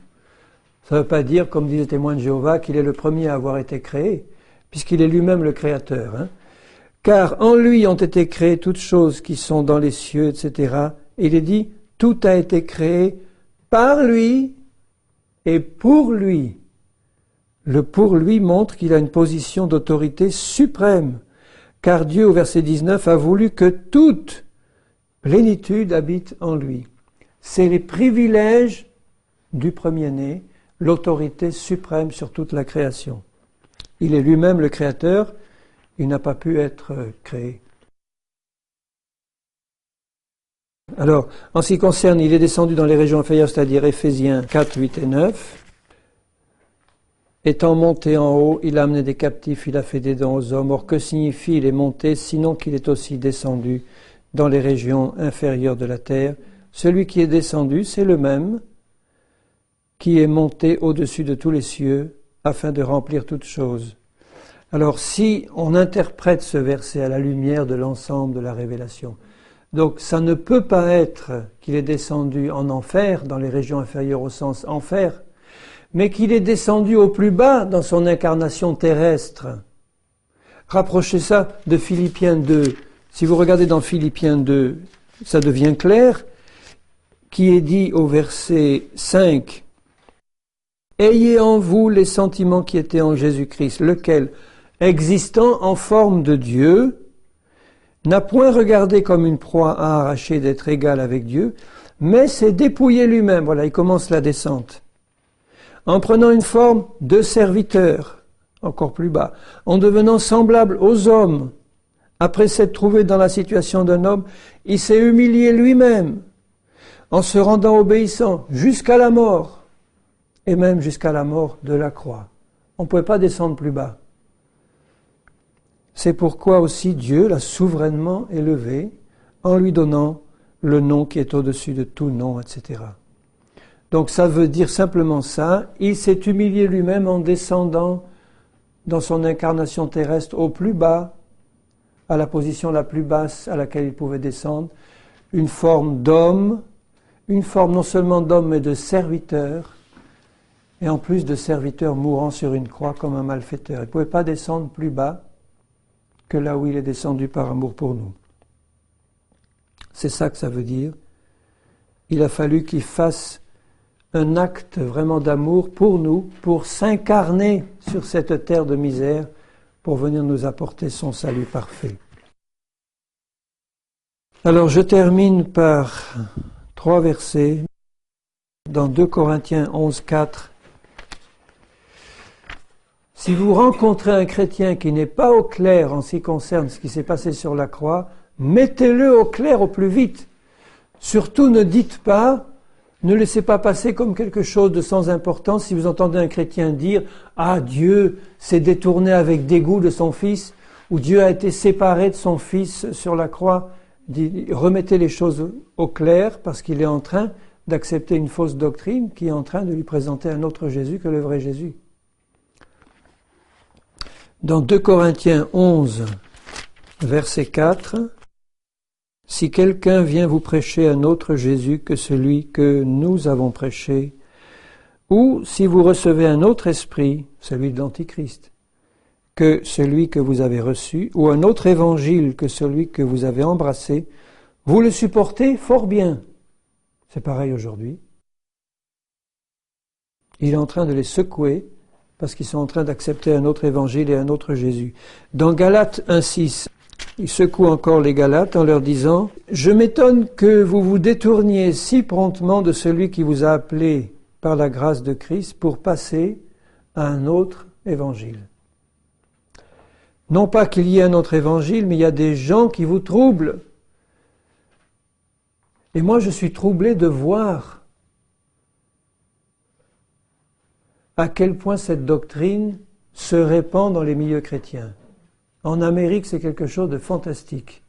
Ça ne veut pas dire, comme disent les témoins de Jéhovah, qu'il est le premier à avoir été créé, puisqu'il est lui-même le créateur. Car en lui ont été créées toutes choses qui sont dans les cieux, etc. Et il est dit « Tout a été créé par lui et pour lui ». Le « pour lui » montre qu'il a une position d'autorité suprême. Car Dieu, au verset 19, a voulu que toute plénitude habite en lui. C'est les privilèges du premier-né, l'autorité suprême sur toute la création. Il est lui-même le créateur, il n'a pas pu être créé. Alors, en ce qui concerne, il est descendu dans les régions inférieures, c'est-à-dire Éphésiens 4, 8 et 9. Étant monté en haut, il a amené des captifs, il a fait des dons aux hommes. Or, que signifie il est monté, sinon qu'il est aussi descendu dans les régions inférieures de la terre? Celui qui est descendu, c'est le même qui est monté au-dessus de tous les cieux, afin de remplir toutes choses. Alors, si on interprète ce verset à la lumière de l'ensemble de la révélation, donc ça ne peut pas être qu'il est descendu en enfer, dans les régions inférieures au sens enfer, mais qu'il est descendu au plus bas dans son incarnation terrestre. Rapprochez ça de Philippiens 2. Si vous regardez dans Philippiens 2, ça devient clair, qui est dit au verset 5, « Ayez en vous les sentiments qui étaient en Jésus-Christ, lequel, existant en forme de Dieu, n'a point regardé comme une proie à arracher d'être égal avec Dieu, mais s'est dépouillé lui-même. » Voilà, il commence la descente. En prenant une forme de serviteur, encore plus bas, en devenant semblable aux hommes, après s'être trouvé dans la situation d'un homme, il s'est humilié lui-même, en se rendant obéissant jusqu'à la mort, et même jusqu'à la mort de la croix. On ne pouvait pas descendre plus bas. C'est pourquoi aussi Dieu l'a souverainement élevé, en lui donnant le nom qui est au-dessus de tout nom, etc. Donc ça veut dire simplement ça, il s'est humilié lui-même en descendant dans son incarnation terrestre au plus bas, à la position la plus basse à laquelle il pouvait descendre, une forme d'homme, une forme non seulement d'homme mais de serviteur, et en plus de serviteur mourant sur une croix comme un malfaiteur. Il ne pouvait pas descendre plus bas que là où il est descendu par amour pour nous. C'est ça que ça veut dire. Il a fallu qu'il fasse un acte vraiment d'amour pour nous, pour s'incarner sur cette terre de misère, pour venir nous apporter son salut parfait. Alors je termine par 3 versets dans 2 Corinthiens 11, 4. Si vous rencontrez un chrétien qui n'est pas au clair en ce qui concerne ce qui s'est passé sur la croix, mettez-le au clair au plus vite. Surtout ne dites pas, ne laissez pas passer comme quelque chose de sans importance si vous entendez un chrétien dire « Ah, Dieu s'est détourné avec dégoût de son Fils » ou « Dieu a été séparé de son Fils sur la croix ». Remettez les choses au clair parce qu'il est en train d'accepter une fausse doctrine qui est en train de lui présenter un autre Jésus que le vrai Jésus. Dans 2 Corinthiens 11, verset 4, « si quelqu'un vient vous prêcher un autre Jésus que celui que nous avons prêché, ou si vous recevez un autre esprit, celui de l'Antichrist, que celui que vous avez reçu, ou un autre évangile que celui que vous avez embrassé, vous le supportez fort bien. C'est pareil aujourd'hui. Il est en train de les secouer parce qu'ils sont en train d'accepter un autre évangile et un autre Jésus. Dans Galates 1,6, il secoue encore les Galates en leur disant « Je m'étonne que vous vous détourniez si promptement de celui qui vous a appelé par la grâce de Christ pour passer à un autre évangile. » Non pas qu'il y ait un autre évangile, mais il y a des gens qui vous troublent. Et moi, je suis troublé de voir à quel point cette doctrine se répand dans les milieux chrétiens. En Amérique, c'est quelque chose de fantastique.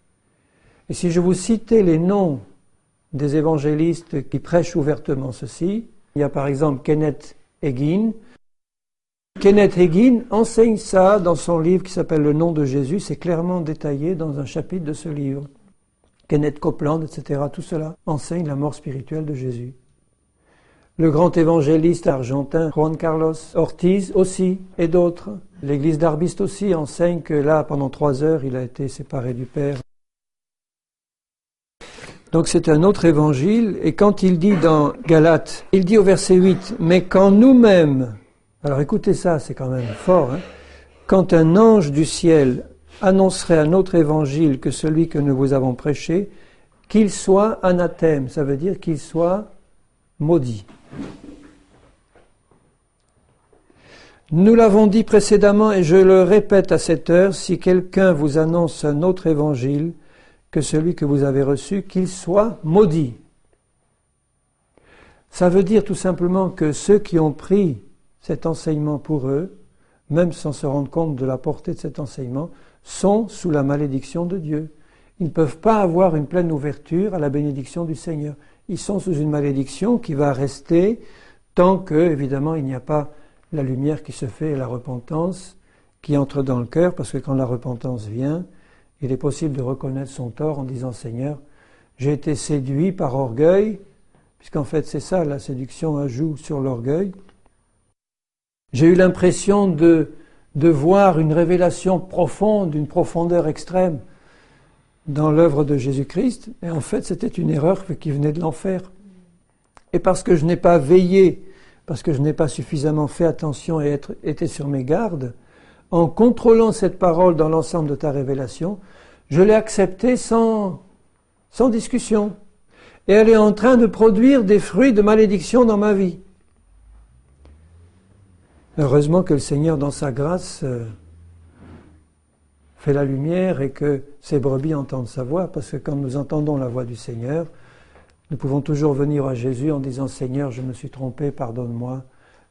Et si je vous citais les noms des évangélistes qui prêchent ouvertement ceci, il y a par exemple Kenneth Hagin. Kenneth Hagin enseigne ça dans son livre qui s'appelle Le nom de Jésus. C'est clairement détaillé dans un chapitre de ce livre. Kenneth Copeland, etc., tout cela enseigne la mort spirituelle de Jésus. Le grand évangéliste argentin Juan Carlos Ortiz aussi, et d'autres. L'église d'Arbiste aussi enseigne que là, pendant 3 heures, il a été séparé du Père. Donc c'est un autre évangile, et quand il dit dans Galates, il dit au verset 8, « Mais quand nous-mêmes, alors écoutez ça, c'est quand même fort, hein, quand un ange du ciel annoncerait un autre évangile que celui que nous vous avons prêché, qu'il soit anathème, ça veut dire qu'il soit maudit. » Nous l'avons dit précédemment et je le répète à cette heure, si quelqu'un vous annonce un autre évangile que celui que vous avez reçu, qu'il soit maudit. Ça veut dire tout simplement que ceux qui ont pris cet enseignement pour eux, même sans se rendre compte de la portée de cet enseignement, sont sous la malédiction de Dieu. Ils ne peuvent pas avoir une pleine ouverture à la bénédiction du Seigneur. Ils sont sous une malédiction qui va rester tant que, évidemment, il n'y a pas la lumière qui se fait et la repentance qui entre dans le cœur, parce que quand la repentance vient, il est possible de reconnaître son tort en disant « Seigneur, j'ai été séduit par orgueil », puisqu'en fait c'est ça, la séduction joue sur l'orgueil. J'ai eu l'impression de voir une révélation profonde, une profondeur extrême dans l'œuvre de Jésus-Christ, et en fait c'était une erreur qui venait de l'enfer. Et parce que je n'ai pas veillé, parce que je n'ai pas suffisamment fait attention et été sur mes gardes, en contrôlant cette parole dans l'ensemble de ta révélation, je l'ai acceptée sans discussion. Et elle est en train de produire des fruits de malédiction dans ma vie. Heureusement que le Seigneur, dans sa grâce, fait la lumière et que ses brebis entendent sa voix, parce que quand nous entendons la voix du Seigneur, nous pouvons toujours venir à Jésus en disant « Seigneur, je me suis trompé, pardonne-moi,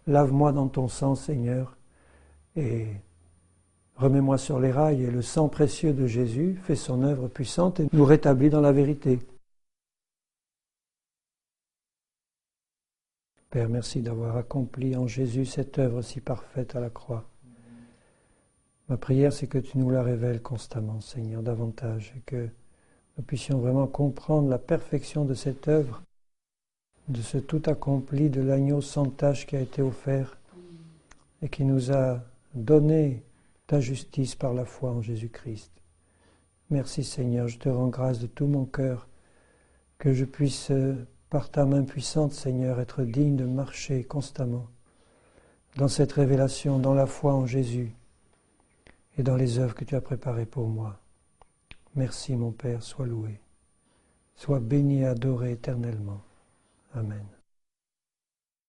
lave-moi dans ton sang, Seigneur, et remets-moi sur les rails. » Et le sang précieux de Jésus fait son œuvre puissante et nous rétablit dans la vérité. Père, merci d'avoir accompli en Jésus cette œuvre si parfaite à la croix. Ma prière, c'est que tu nous la révèles constamment, Seigneur, davantage, et que nous puissions vraiment comprendre la perfection de cette œuvre, de ce tout accompli de l'agneau sans tache qui a été offert et qui nous a donné ta justice par la foi en Jésus-Christ. Merci Seigneur, je te rends grâce de tout mon cœur, que je puisse, par ta main puissante, Seigneur, être digne de marcher constamment dans cette révélation, dans la foi en Jésus et dans les œuvres que tu as préparées pour moi. Merci mon Père, sois loué, sois béni et adoré éternellement. Amen.